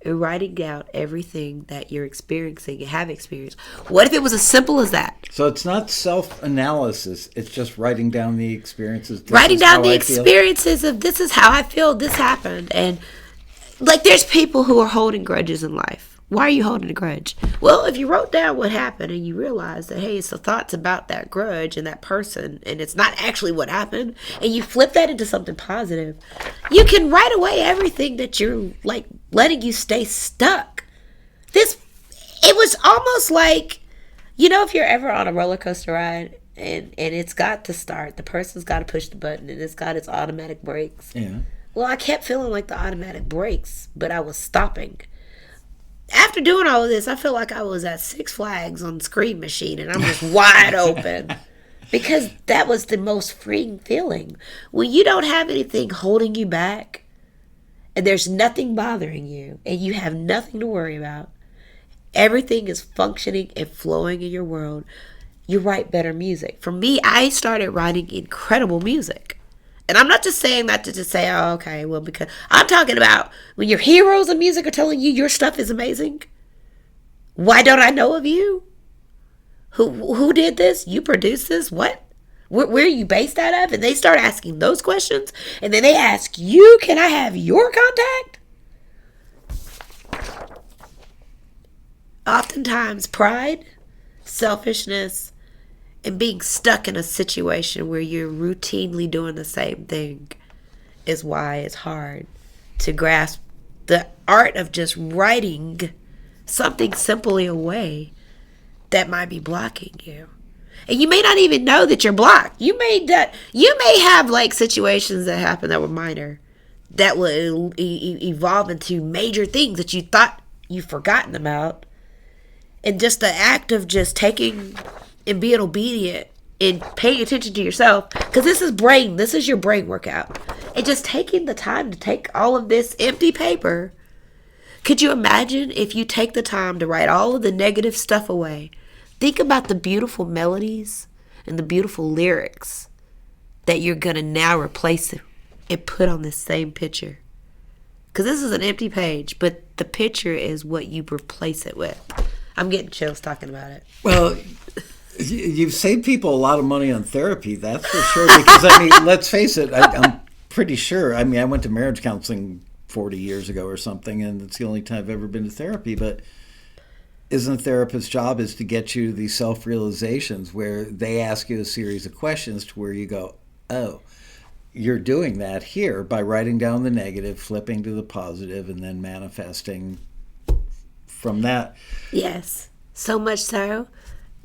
and writing out everything that you're experiencing and have experienced? What if it was as simple as that? So it's not self-analysis. It's just writing down the experiences. Writing down the experiences of this is how I feel, this happened. And like there's people who are holding grudges in life. Why are you holding a grudge? Well, if you wrote down what happened and you realize that, hey, it's the thoughts about that grudge and that person, and it's not actually what happened, and you flip that into something positive, you can write away everything that you're like letting you stay stuck. It was almost like, you know, if you're ever on a roller coaster ride and it's got to start, the person's got to push the button and it's got its automatic brakes. Yeah. Well, I kept feeling like the automatic brakes, but I was stopping. After doing all of this, I feel like I was at Six Flags on the Scream Machine and I'm just wide open. Because that was the most freeing feeling. When you don't have anything holding you back and there's nothing bothering you and you have nothing to worry about, everything is functioning and flowing in your world, you write better music. For me, I started writing incredible music. And I'm not just saying that to just say, oh, okay, well, because I'm talking about when your heroes of music are telling you your stuff is amazing. Why don't I know of you? Who did this? You produced this? What? Where are you based out of? And they start asking those questions. And then they ask you, can I have your contact? Oftentimes, pride, selfishness, and being stuck in a situation where you're routinely doing the same thing is why it's hard to grasp the art of just writing something simply away that might be blocking you. And you may not even know that you're blocked. You may have like situations that happen that were minor that will evolve into major things that you thought you've forgotten about. And just the act of just taking and being obedient and paying attention to yourself, because this is your brain workout. And just taking the time to take all of this empty paper. Could you imagine if you take the time to write all of the negative stuff away? Think about the beautiful melodies and the beautiful lyrics that you're going to now replace it and put on this same picture. Because this is an empty page, but the picture is what you replace it with. I'm getting chills talking about it. Well, you've saved people a lot of money on therapy, that's for sure. Because, I mean, let's face it, I'm pretty sure. I mean, I went to marriage counseling 40 years ago or something, and it's the only time I've ever been to therapy. But isn't a therapist's job is to get you to these self-realizations where they ask you a series of questions to where you go, oh, you're doing that here by writing down the negative, flipping to the positive, and then manifesting from that. Yes, so much so.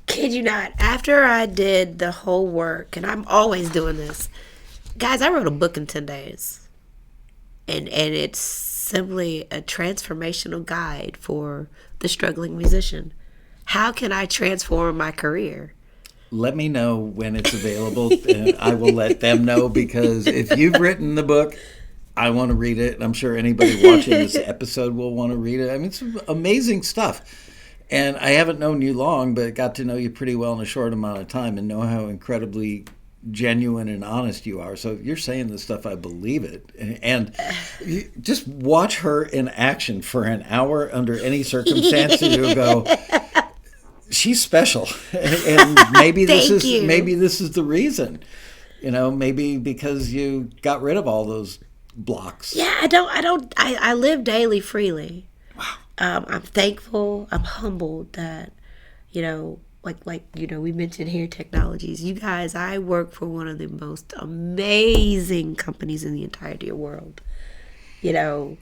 Kid you not, after I did the whole work, and I'm always doing this, guys, I wrote a book in 10 days. And it's simply a transformational guide for the struggling musician. How can I transform my career? Let me know when it's available, and I will let them know, because if you've written the book, I want to read it. I'm sure anybody watching this episode will want to read it. I mean, it's amazing stuff. And I haven't known you long, but got to know you pretty well in a short amount of time and know how incredibly genuine and honest you are. So if you're saying this stuff, I believe it. And you just watch her in action for an hour under any circumstances. You'll go, she's special. And maybe this is the reason. You know, maybe because you got rid of all those blocks. Yeah, I live daily freely. Wow. I'm thankful. I'm humbled that, you know, we mentioned here technologies. You guys, I work for one of the most amazing companies in the entirety of the world. You know,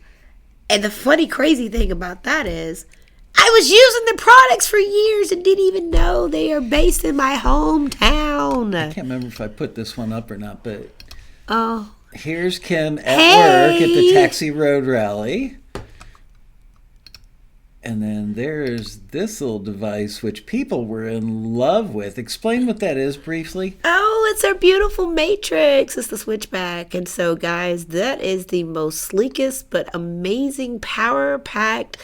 and the funny, crazy thing about that is I was using the products for years and didn't even know they are based in my hometown. I can't remember if I put this one up or not, but here's Kim at work at the Taxi Road Rally. And then there's this little device which people were in love with. Explain what that is briefly. Oh, it's our beautiful Matrix. It's the Switchback. And so, guys, that is the most sleekest but amazing power-packed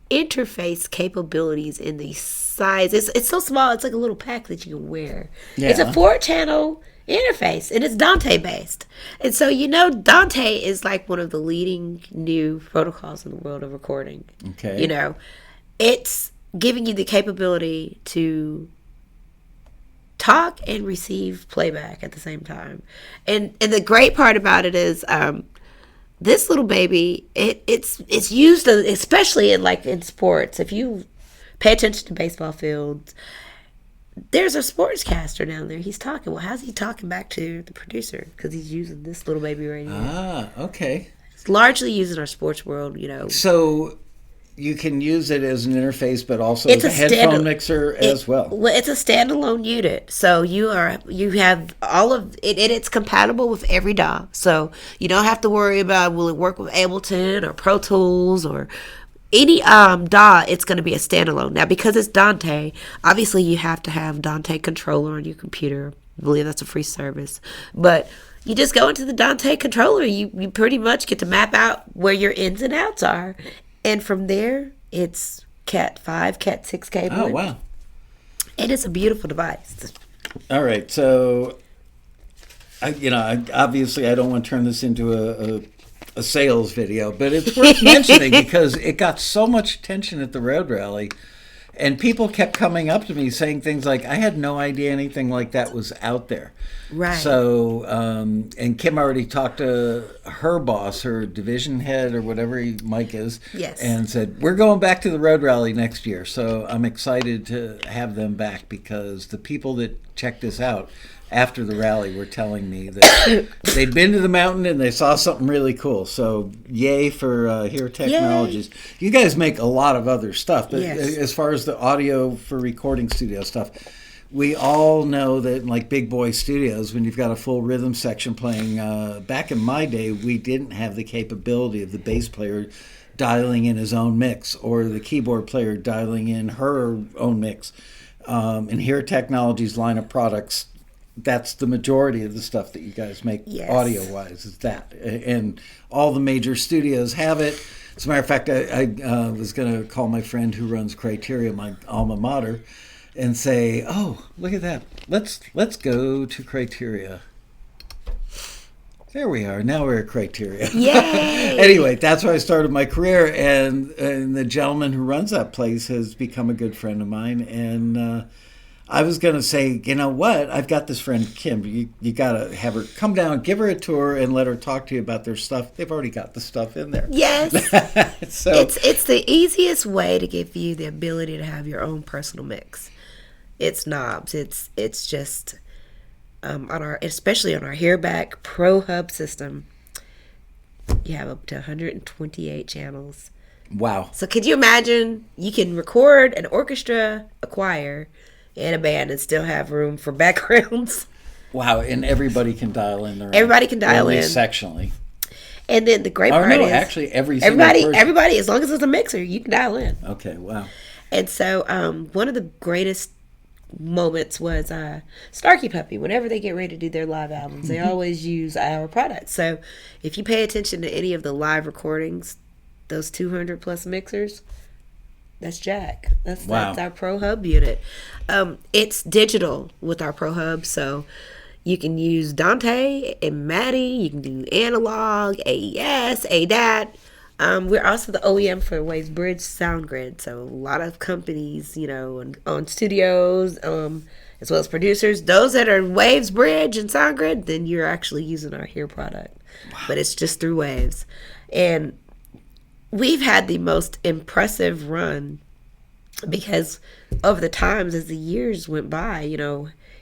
interface capabilities in the size. It's so small. It's like a little pack that you can wear. Yeah. It's a 4-channel interface, and it's Dante based. And so, you know, Dante is like one of the leading new protocols in the world of recording. Okay. You know, it's giving you the capability to talk and receive playback at the same time. And the great part about it is this little baby, it's used especially in sports. If you pay attention to baseball fields, there's a sportscaster down there. He's talking. Well, how's he talking back to the producer? Because he's using this little baby right here. Ah, okay. It's largely used in our sports world, you know. So you can use it as an interface, but also as a headphone mixer as well. Well, it's a standalone unit. So you have all of it. It's compatible with every DAW. So you don't have to worry about will it work with Ableton or Pro Tools or any DAW. It's going to be a standalone. Now, because it's Dante, obviously you have to have Dante controller on your computer. I believe that's a free service. But you just go into the Dante controller. You pretty much get to map out where your ins and outs are. And from there, it's Cat 5, Cat 6 cable. Oh, wow. And it's a beautiful device. All right. So, obviously I don't want to turn this into a sales video, but it's worth mentioning because it got so much attention at the Road Rally, and people kept coming up to me saying things like, I had no idea anything like that was out there. Right. So, and Kim already talked to her boss, her division head or whatever Mike is, yes, and said, we're going back to the Road Rally next year. So I'm excited to have them back because the people that checked this out after the rally were telling me that they'd been to the mountain and they saw something really cool. So yay for Here Technologies. Yay. You guys make a lot of other stuff, but yes, as far as the audio for recording studio stuff, we all know that in like big boy studios, when you've got a full rhythm section playing, back in my day, we didn't have the capability of the bass player dialing in his own mix or the keyboard player dialing in her own mix. And Here Technologies line of products that's the majority of the stuff that you guys make audio-wise is that. And all the major studios have it. As a matter of fact, I was going to call my friend who runs Criteria, my alma mater, and say, oh, look at that. Let's go to Criteria. There we are. Now we're at Criteria. Yay! Anyway, that's where I started my career, and the gentleman who runs that place has become a good friend of mine. And I was going to say, you know what? I've got this friend, Kim. You got to have her come down, give her a tour, and let her talk to you about their stuff. They've already got the stuff in there. Yes. So it's the easiest way to give you the ability to have your own personal mix. It's knobs. It's just... especially on our Hearback Pro Hub system, you have up to 128 channels. Wow. So could you imagine you can record an orchestra, a choir, and a band and still have room for backgrounds? Wow, and everybody can dial in their own. Everybody can dial in. Sectionally. And then the great part is... actually, everybody, as long as it's a mixer, you can dial in. Okay, wow. And so one of the greatest moments was Snarky Puppy. Whenever they get ready to do their live albums, they always use our products. So if you pay attention to any of the live recordings, those 200 plus mixers, that's Jack. That's our Pro Hub unit. It's digital with our Pro Hub, so you can use Dante and Maddie. You can do analog, AES, ADAT. We're also the OEM for Waves Bridge Sound Grid. So a lot of companies, on studios, as well as producers, those that are Waves Bridge and Sound Grid, then you're actually using our Hear product. Wow. But it's just through Waves. And we've had the most impressive run because over the times, as the years went by,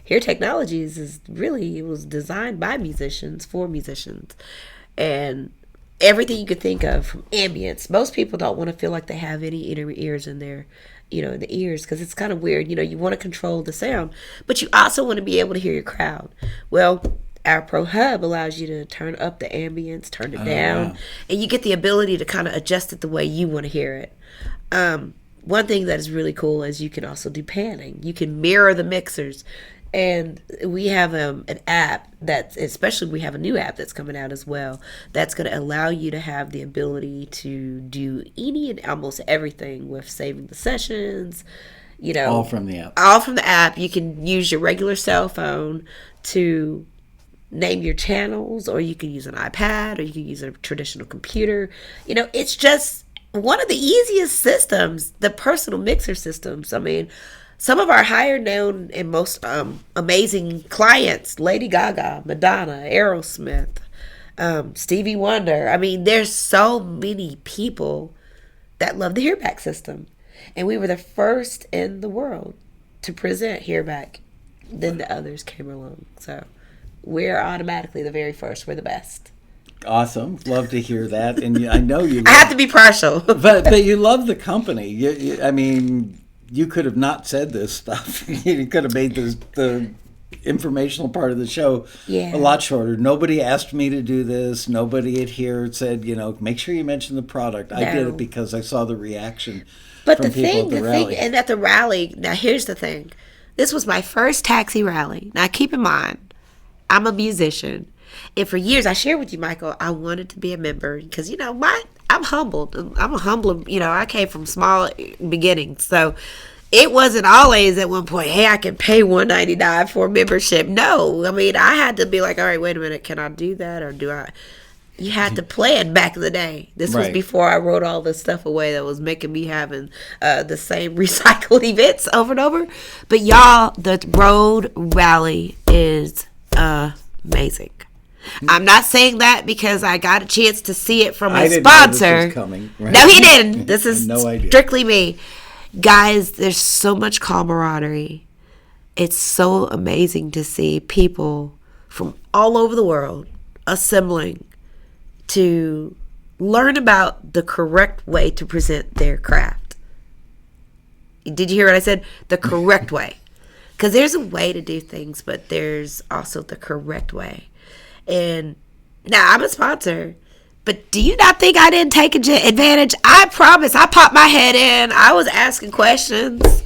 Hear Technologies it was designed by musicians for musicians. And everything you could think of, from ambience. Most people don't want to feel like they have any inner ears in their, in the ears, because it's kind of weird. You want to control the sound, but you also want to be able to hear your crowd. Well, our Pro Hub allows you to turn up the ambience, turn it down, and you get the ability to kind of adjust it the way you want to hear it. One thing that is really cool is you can also do panning. You can mirror the mixers. And we have an app we have a new app that's coming out as well that's going to allow you to have the ability to do any and almost everything with saving the sessions, all from the app. All from the app. You can use your regular cell phone to name your channels, or you can use an iPad, or you can use a traditional computer. It's just one of the easiest systems, the personal mixer systems. I mean, some of our higher known and most amazing clients, Lady Gaga, Madonna, Aerosmith, Stevie Wonder. I mean, there's so many people that love the Hearback system. And we were the first in the world to present Hearback. Then the others came along. So we're automatically the very first. We're the best. Awesome. Love to hear that. And I know you... I have to be partial. but you love the company. You could have not said this stuff. You could have made the informational part of the show a lot shorter. Nobody asked me to do this. Nobody at here said, make sure you mention the product. No. I did it because I saw the reaction from people at the rally. And at the rally, now here's the thing. This was my first taxi rally. Now keep in mind, I'm a musician. And for years, I shared with you, Michael, I wanted to be a member because, I'm humbled. I'm a humbler. I came from small beginnings. So it wasn't always at one point, hey, I can pay $199 for a membership. No. I mean, I had to be like, all right, wait a minute. Can I do that? Or do I? You had to plan back in the day. This was before I wrote all this stuff away that was making me having the same recycled events over and over. But y'all, the road rally is amazing. I'm not saying that because I got a chance to see it from a sponsor. Know this was coming, right? No, he didn't. This is no strictly me. Guys, there's so much camaraderie. It's so amazing to see people from all over the world assembling to learn about the correct way to present their craft. Did you hear what I said? The correct way. Because there's a way to do things, but there's also the correct way. And now I'm a sponsor, but do you not think I didn't take advantage? I promise. I popped my head in. I was asking questions.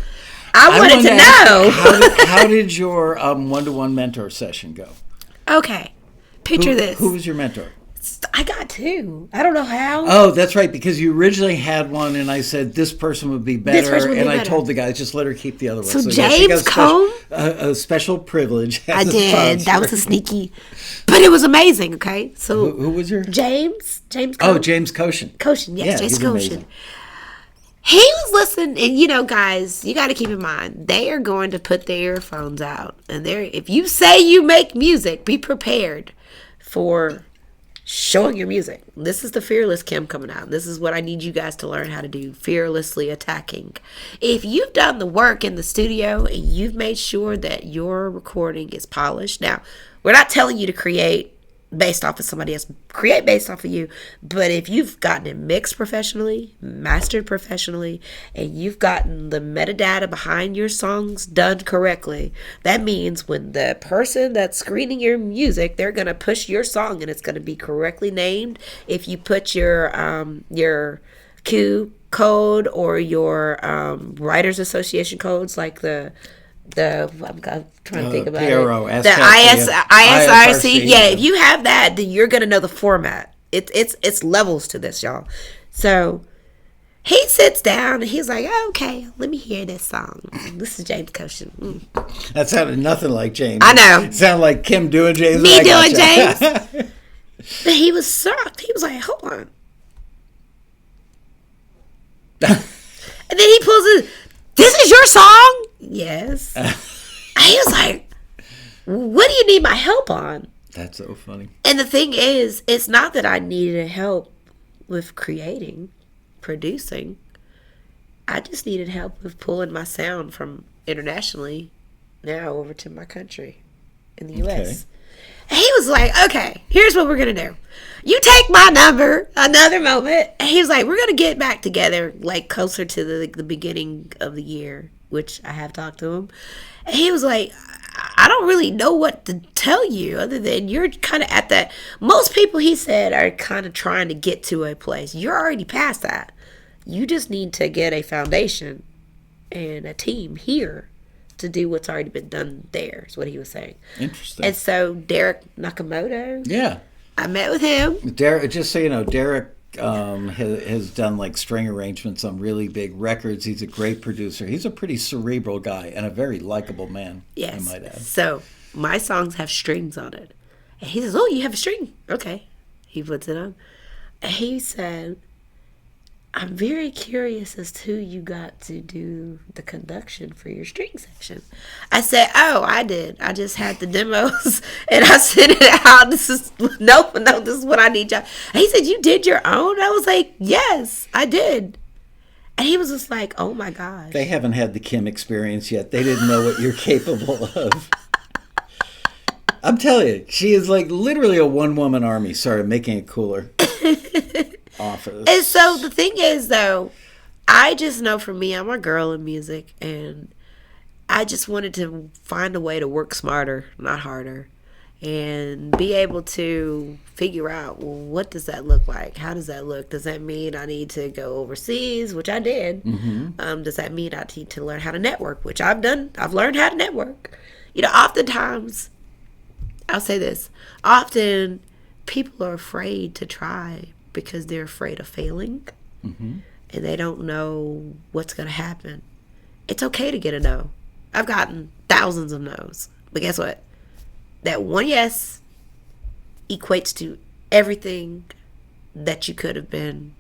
I wanted to know. How did your one-to-one mentor session go? Okay. Picture this. Who was your mentor? I got two. I don't know how. Oh, that's right, because you originally had one, and I said this person would be better, I told the guys just let her keep the other one. So James Cone? A special privilege. I did. That was a sneaky, but it was amazing. Okay, so who was your James? Cone? Oh, James Koshin. Koshin, yes, James Koshin. Amazing. He was listening, and guys, you got to keep in mind they are going to put their earphones out, and if you say you make music, be prepared for showing your music. This is the fearless Kim coming out. This is what I need you guys to learn how to do, fearlessly attacking. If you've done the work in the studio and you've made sure that your recording is polished. Now, we're not telling you to create based off of somebody else, create based off of you. But if you've gotten it mixed professionally, mastered professionally, and you've gotten the metadata behind your songs done correctly, that means when the person that's screening your music, they're going to push your song and it's going to be correctly named. If you put your Q code or your Writers Association codes, like I'm trying to think about PRO, it. The ISRC. Yeah, if you have that, then you're gonna know the format. It's levels to this, y'all. So he sits down and he's like, oh, "Okay, let me hear this song. This is James Koshin." That sounded nothing like James. I know. It sounded like Kim doing James. Me doing James. But he was shocked. He was like, "Hold on." And then he pulls it. This is your song? Yes. He was like, what do you need my help on? That's so funny. And the thing is, it's not that I needed help with creating, producing. I just needed help with pulling my sound from internationally now over to my country in the U.S. And he was like, okay, here's what we're going to do. You take my number, another moment. And he was like, we're going to get back together like closer to the beginning of the year, which I have talked to him. And he was like, I don't really know what to tell you other than you're kind of at that. Most people, he said, are kind of trying to get to a place. You're already past that. You just need to get a foundation and a team here to do what's already been done there, is what he was saying. Interesting. And so Derek Nakamoto. Yeah. I met with him. Derek, just so you know, Derek has done like string arrangements on really big records. He's a great producer. He's a pretty cerebral guy and a very likable man. Yes. I might add. So my songs have strings on it. And he says, oh, you have a string? Okay. He puts it on. And he said, I'm very curious as to who you got to do the conduction for your string section. I said, oh, I did. I just had the demos and I sent it out. This is what I need y'all. And he said, you did your own? I was like, yes, I did. And he was just like, oh my gosh. They haven't had the Kim experience yet. They didn't know what you're capable of. I'm telling you, she is like literally a one-woman army. Sorry, I'm making it cooler. Office. And so the thing is, though, I just know for me, I'm a girl in music, and I just wanted to find a way to work smarter, not harder, and be able to figure out, well, what does that look like? How does that look? Does that mean I need to go overseas, which I did? Mm-hmm. Does that mean I need to learn how to network, which I've done? I've learned how to network. You know, oftentimes, I'll say this, often people are afraid to try because they're afraid of failing, and they don't know what's going to happen. It's okay to get a no. I've gotten thousands of no's. But guess what? That one yes equates to everything that you could have been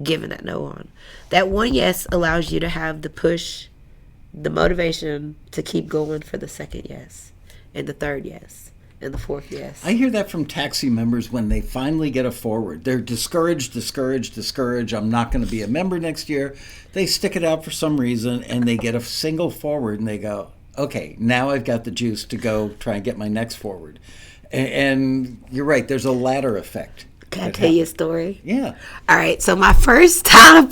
given that no on. That one yes allows you to have the push, the motivation to keep going for the second yes, and the third yes. And the fourth, yes. I hear that from taxi members when they finally get a forward. They're discouraged. I'm not going to be a member next year. They stick it out for some reason, and they get a single forward, and they go, okay, now I've got the juice to go try and get my next forward. And you're right, there's a ladder effect. Can I tell you a story? Yeah. All right, so my first time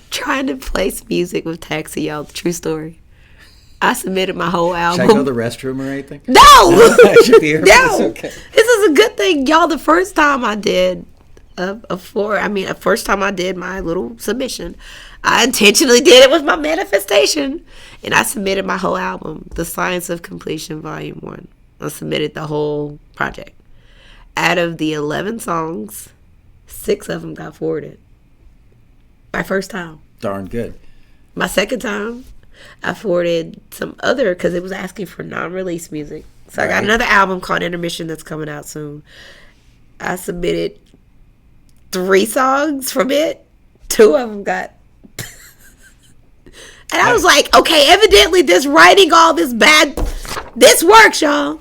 trying to place music with taxi, y'all, true story. I submitted my whole album. Should I go to the restroom or anything? No! I should be here. No! Okay. This is a good thing. Y'all, the first time I did first time I did my little submission, I intentionally did it with my manifestation. And I submitted my whole album, The Science of Completion, Volume 1. I submitted the whole project. Out of the 11 songs, 6 of them got forwarded. My first time. Darn good. My second time, I forwarded some other, because it was asking for non-release music. So I got another album called Intermission that's coming out soon. I submitted 3 songs from it. 2 of them got... And I was like, okay, evidently this writing all this works, y'all.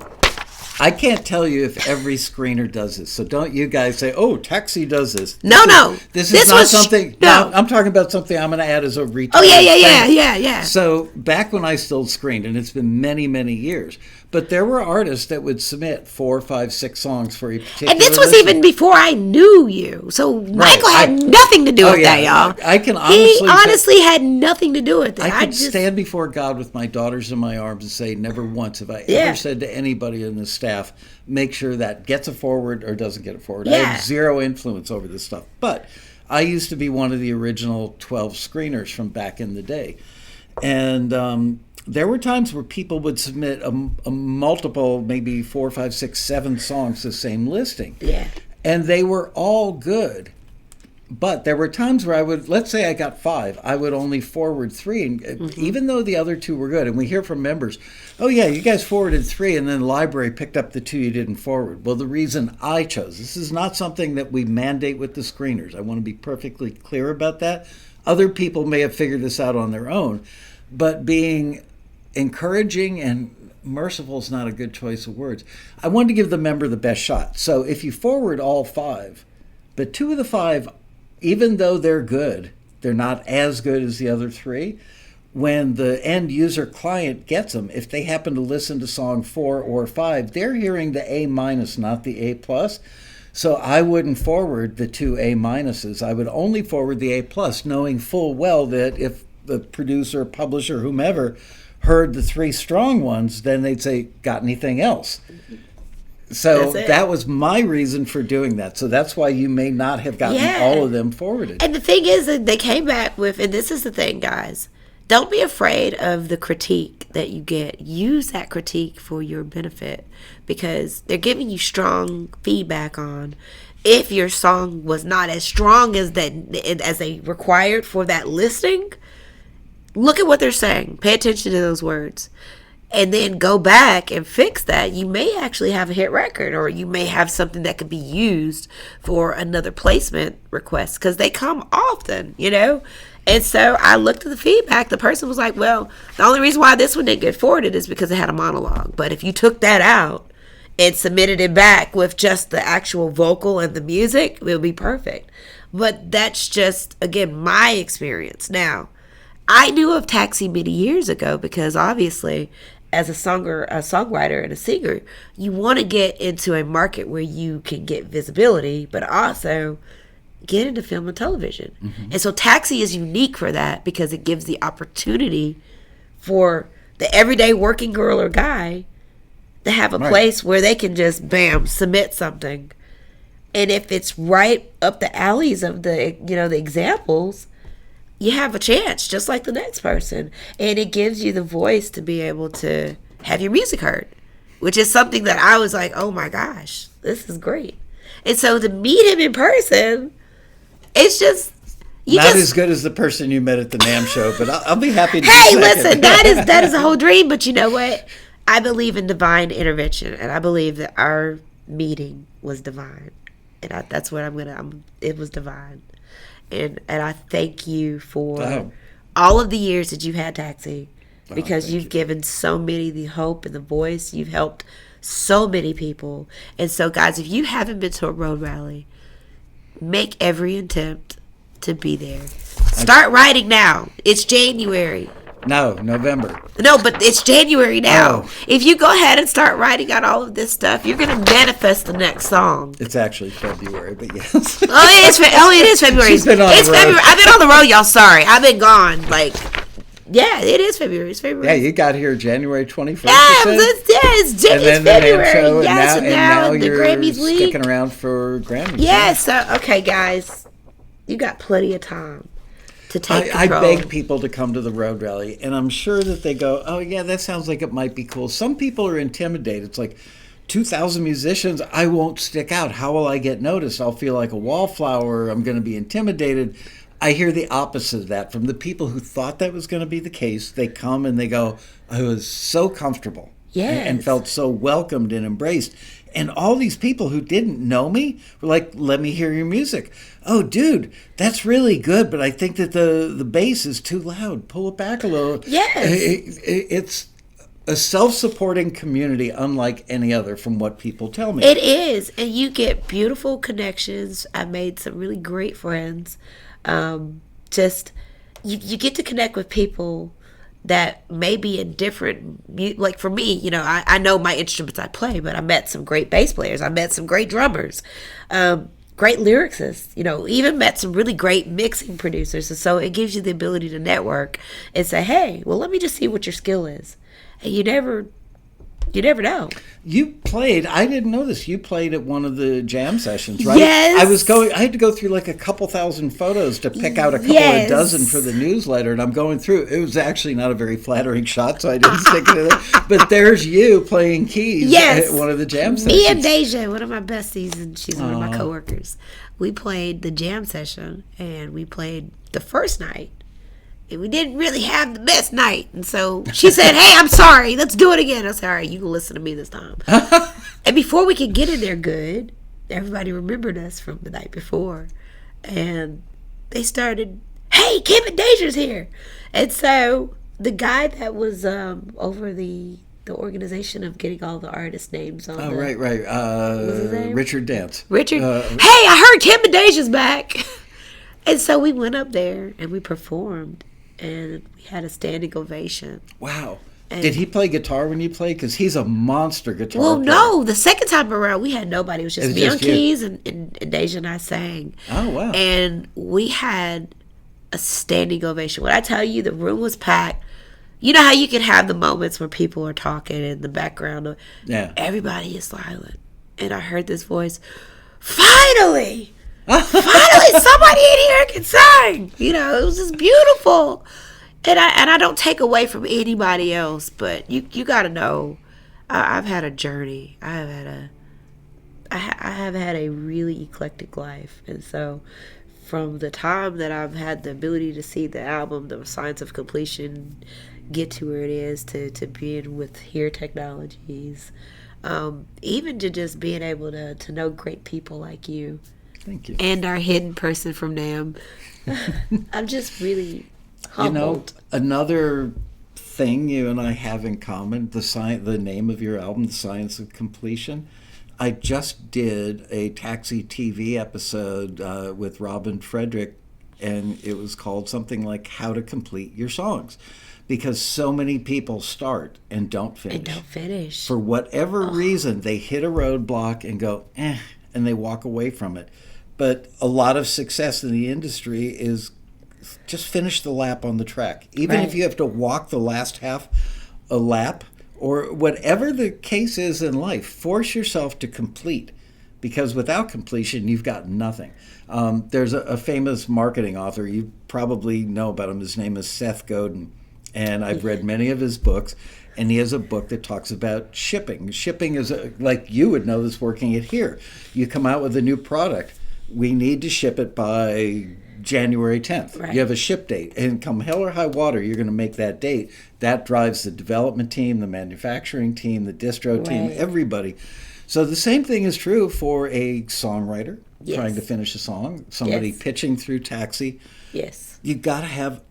I can't tell you if every screener does this, so don't you guys say, "Oh, Taxi does this." No. This is not something. No, I'm talking about something I'm going to add as a retail. Oh yeah. So back when I still screened, and it's been many, many years, but there were artists that would submit 4, 5, 6 songs for a particular. And this was even before I knew you, so Michael had nothing to do with that, y'all. I can honestly. He honestly had nothing to do with it. I could stand before God with my daughters in my arms and say, never once have I ever said to anybody in the staff, make sure that gets a forward or doesn't get a forward. I have zero influence over this stuff. But I used to be one of the original 12 screeners from back in the day. And there were times where people would submit a multiple, maybe 4, 5, 6, 7 songs, the same listing. Yeah. And they were all good. But there were times where I would, let's say I got 5, I would only forward 3, and even though the other 2 were good, and we hear from members, oh yeah, you guys forwarded 3, and then the library picked up the 2 you didn't forward. Well, the reason I chose, this is not something that we mandate with the screeners. I want to be perfectly clear about that. Other people may have figured this out on their own, but being encouraging and merciful is not a good choice of words. I wanted to give the member the best shot. So if you forward all 5, but 2 of the 5, even though they're good, they're not as good as the other 3. When the end user client gets them, if they happen to listen to song 4 or 5, they're hearing the A-, not the A+. So I wouldn't forward the 2 A-. I would only forward the A+, knowing full well that if the producer, publisher, whomever heard the 3 strong ones, then they'd say, got anything else? So that was my reason for doing that. So that's why you may not have gotten all of them forwarded. And the thing is that they came back with, and this is the thing, guys, don't be afraid of the critique that you get. Use that critique for your benefit, because they're giving you strong feedback on if your song was not as strong as they required for that listing. Look at what they're saying. Pay attention to those words. And then go back and fix that. You may actually have a hit record, or you may have something that could be used for another placement request, because they come often, And so I looked at the feedback. The person was like, well, the only reason why this one didn't get forwarded is because it had a monologue. But if you took that out and submitted it back with just the actual vocal and the music, it would be perfect. But that's just, again, my experience. Now, I knew of Taxi many years ago because obviously, as a songwriter and a singer, you want to get into a market where you can get visibility, but also get into film and television. And so Taxi is unique for that, because it gives the opportunity for the everyday working girl or guy to have a place where they can just, bam, submit something. And if it's right up the alleys of the examples, you have a chance, just like the next person. And it gives you the voice to be able to have your music heard, which is something that I was like, oh my gosh, this is great. And so to meet him in person, it's just... Not as good as the person you met at the NAMM show, but I'll be happy to Hey, listen, that is a whole dream, but you know what? I believe in divine intervention, and I believe that our meeting was divine. And that's what it was divine. And I thank you for all of the years that you've had Taxi, because you've given so many the hope and the voice. You've helped so many people. And so, guys, if you haven't been to a road rally, make every attempt to be there. Start writing now. It's January. No, November. No, but it's January now. If you go ahead and start writing out all of this stuff, you're going to manifest the next song. It's actually February, but yes. It is February. It's February. I've been on the road, y'all. Sorry. I've been gone. Yeah, it is February. It's February. Yeah, you got here January 21st. It's February. Yes, and now the you're Grammys week. Sticking around for Grammys. Yeah, so, okay, guys. You got plenty of time to take I control. beg people to come to the road rally, and I'm sure that they go, oh, yeah, that sounds like it might be cool. Some people are intimidated. It's like 2,000 musicians, I won't stick out. How will I get noticed? I'll feel like a wallflower. I'm going to be intimidated. I hear the opposite of that from the people who thought that was going to be the case. They come and they go, I was so comfortable and felt so welcomed and embraced. And all these people who didn't know me were like, let me hear your music. Oh, dude, that's really good, but I think that the bass is too loud. Pull it back a little. Yes. It's a self-supporting community unlike any other from what people tell me. It is. And you get beautiful connections. I made some really great friends. Just, you get to connect with people that may be in different, like for me, you know, I know my instruments I play, but I met some great bass players. I met some great drummers, great lyricists, you know, even met some really great mixing producers. And so it gives you the ability to network and say, hey, well, let me just see what your skill is. And you never know. You played, I didn't know this, you played at one of the jam sessions, right? Yes. I had to go through like a couple thousand photos to pick out a couple of dozen for the newsletter, and I'm going through, it was actually not a very flattering shot, so I didn't stick it in. But there's you playing keys at one of the jam sessions. Me and Deja, one of my besties, and she's one of my coworkers, we played the jam session, and we played the first night. And we didn't really have the best night. And so she said, hey, I'm sorry. Let's do it again. I said, all right, you can listen to me this time. And before we could get in there good, everybody remembered us from the night before. And they started, hey, Kim and Deja's here. And so the guy that was over the organization of getting all the artist names on right. What's his name? Richard Dance. Hey, I heard Kim and Deja's back. And so we went up there and we performed. And we had a standing ovation. Wow. And did he play guitar when you played? Because he's a monster guitar player. player. No. The second time around, we had nobody. It was just me on keys, and Deja and I sang. Oh, wow. And we had a standing ovation. When I tell you, the room was packed. You know how you can have the moments where people are talking in the background? Yeah. Everybody is silent. And I heard this voice, finally! Finally, somebody in here can sing. You know, it was just beautiful. And I don't take away from anybody else, but you got to know, I've had a journey. I have had a really eclectic life, and so from the time that I've had the ability to see the album, The Science of Completion, get to where it is, to being with Here Technologies, even to just being able to know great people like you. Thank you. And our hidden person from NAMM. I'm just really humbled. You know, another thing you and I have in common, the name of your album, The Science of Completion. I just did a Taxi TV episode with Robin Frederick, and it was called something like How to Complete Your Songs. Because so many people start and don't finish. For whatever reason, they hit a roadblock and go, and they walk away from it. But a lot of success in the industry is just finish the lap on the track. Even if you have to walk the last half a lap, or whatever the case is in life, force yourself to complete. Because without completion, you've got nothing. There's a famous marketing author, you probably know about him. His name is Seth Godin. And I've read many of his books. And he has a book that talks about shipping. Shipping is, like you would know this working it here. You come out with a new product. We need to ship it by January 10th. Right. You have a ship date. And come hell or high water, you're going to make that date. That drives the development team, the manufacturing team, the distro team, everybody. So the same thing is true for a songwriter trying to finish a song, somebody pitching through Taxi. Yes. You've got to have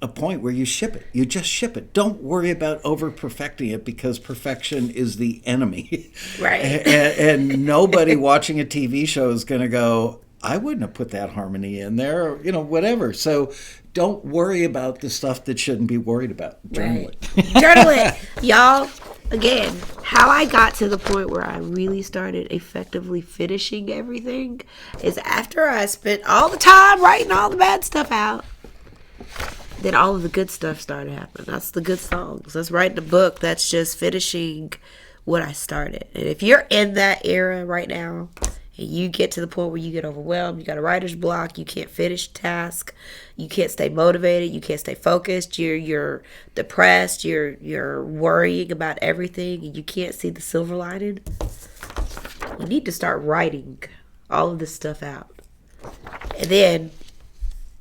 a point where you ship it. You just ship it. Don't worry about over-perfecting it, because perfection is the enemy. Right. and nobody watching a TV show is going to go, I wouldn't have put that harmony in there, or, whatever. So don't worry about the stuff that shouldn't be worried about. Journal it. Journal it. Y'all, again, how I got to the point where I really started effectively finishing everything is after I spent all the time writing all the bad stuff out. Then all of the good stuff started happening. That's the good songs. That's writing a book. That's just finishing what I started. And if you're in that era right now You get to the point where you get overwhelmed. You got a writer's block. You can't finish task. You can't stay motivated. You can't stay focused. You're depressed. You're worrying about everything, and you can't see the silver lining. You need to start writing all of this stuff out, and then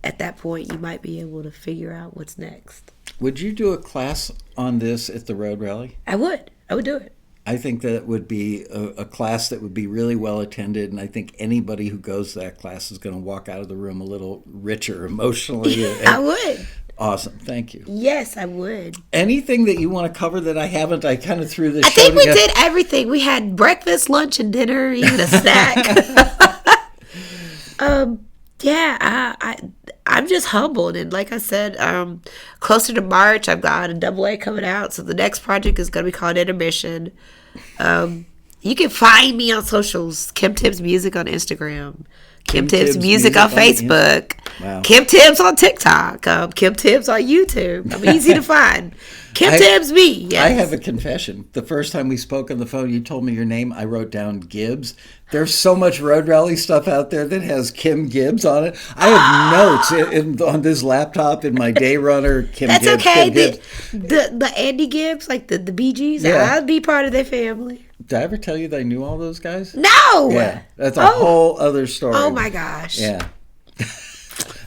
at that point, you might be able to figure out what's next. Would you do a class on this at the Road Rally? I would do it. I think that would be a class that would be really well attended, and I think anybody who goes to that class is going to walk out of the room a little richer emotionally. I would. Awesome. Thank you. Yes, I would. Anything that you want to cover that I haven't? I kind of threw this I show think we together. did everything. We had breakfast, lunch, and dinner, even a snack. I'm just humbled, and like I said, closer to March, I've got a AA coming out, so the next project is going to be called Intermission. You can find me on socials, Kim Tibbs Music on Instagram, Kim Tibbs Music on Facebook, Wow. Kim Tibbs on TikTok, Kim Tibbs on YouTube. I'm easy to find. Kim Tibbs me. Yes. I have a confession. The first time we spoke on the phone, you told me your name. I wrote down Gibbs. There's so much Road Rally stuff out there that has Kim Gibbs on it. I have notes on this laptop in my day runner. Kim That's Gibbs, okay. Kim Gibbs. The Andy Gibbs, like the Bee Gees, Yeah. I'd be part of their family. Did I ever tell you that I knew all those guys? No. Yeah, that's a whole other story. Oh my gosh. Yeah.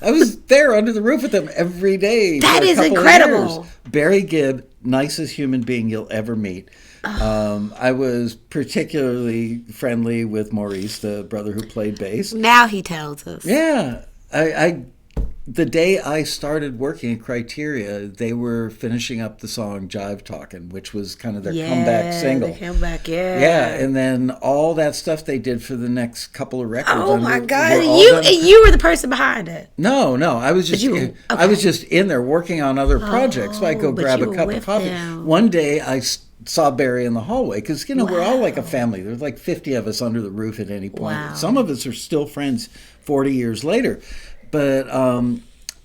I was there under the roof with them every day. That for a is couple of incredible. years. Barry Gibb, nicest human being you'll ever meet. I was particularly friendly with Maurice, the brother who played bass. Now he tells us. Yeah. The day I started working at Criteria, they were finishing up the song Jive Talkin', which was kind of their comeback single. The comeback, yeah. Yeah, and then all that stuff they did for the next couple of records. Oh my God! were all done. You were the person behind it. No, I was just I was just in there working on other projects. So I go but grab you a were cup of with coffee. them. One day I saw Barry in the hallway because we're all like a family. There's like 50 of us under the roof at any point. Wow. Some of us are still friends 40 years later, but.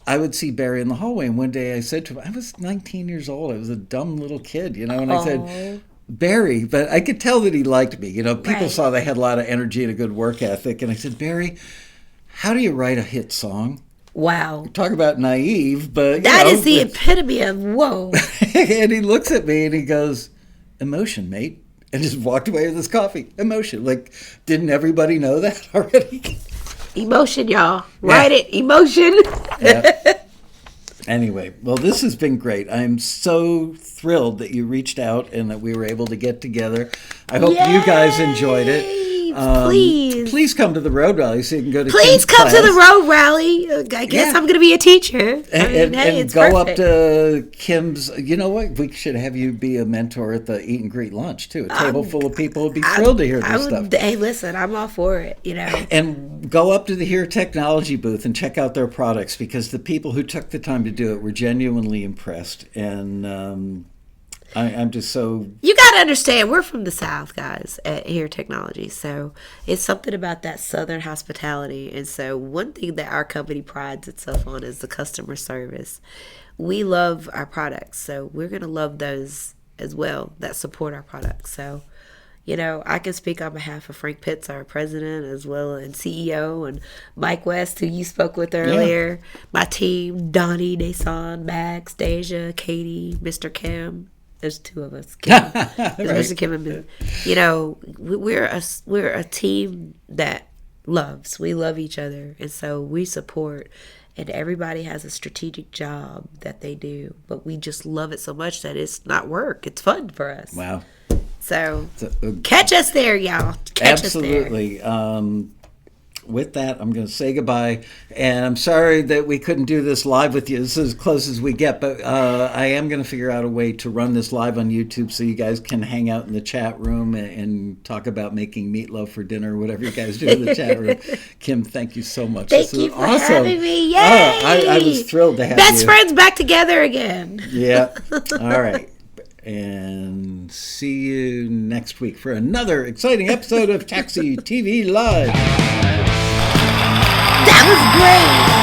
I would see Barry in the hallway, and one day I said to him, I was 19 years old. I was a dumb little kid, and I said, Barry, but I could tell that he liked me. People saw that I had a lot of energy and a good work ethic, and I said, Barry, how do you write a hit song? Wow. Talk about naive, but that is the epitome of whoa. And he looks at me and he goes, emotion, mate. And just walked away with his coffee. Emotion. Like, didn't everybody know that already? Emotion, y'all. Write it. Emotion. Yeah. Anyway, well, this has been great. I'm so thrilled that you reached out and that we were able to get together. I hope you guys enjoyed it. Please come to the Road Rally so you can go to Please Kim's come class. to the Road Rally. I guess I'm going to be a teacher. And it's go perfect. up to Kim's. You know what? We should have you be a mentor at the eat and greet lunch too. A table full of people would be thrilled to hear this stuff. Hey, listen, I'm all for it. And go up to the Here Technology booth and check out their products because the people who took the time to do it were genuinely impressed. And I'm just so... You got to understand, we're from the South, guys, at Here Technology. So it's something about that Southern hospitality. And so one thing that our company prides itself on is the customer service. We love our products. So we're going to love those as well that support our products. So, I can speak on behalf of Frank Pitts, our president, as well, and CEO, and Mike West, who you spoke with earlier. Yeah. My team, Donnie, Nason, Max, Deja, Katie, Mr. Kim. There's two of us. Kim. Mr. Kim and we're a team that loves. We love each other, and so we support. And everybody has a strategic job that they do, but we just love it so much that it's not work. It's fun for us. Wow. So catch us there, y'all. Catch absolutely. Us there. With that, I'm going to say goodbye. And I'm sorry that we couldn't do this live with you. This is as close as we get. But I am going to figure out a way to run this live on YouTube so you guys can hang out in the chat room and talk about making meatloaf for dinner or whatever you guys do in the chat room. Kim, thank you so much. Thank you for having me. Yay! I was thrilled to have you. Best friends back together again. Yeah. All right. And see you next week for another exciting episode of Taxi TV Live. That was great.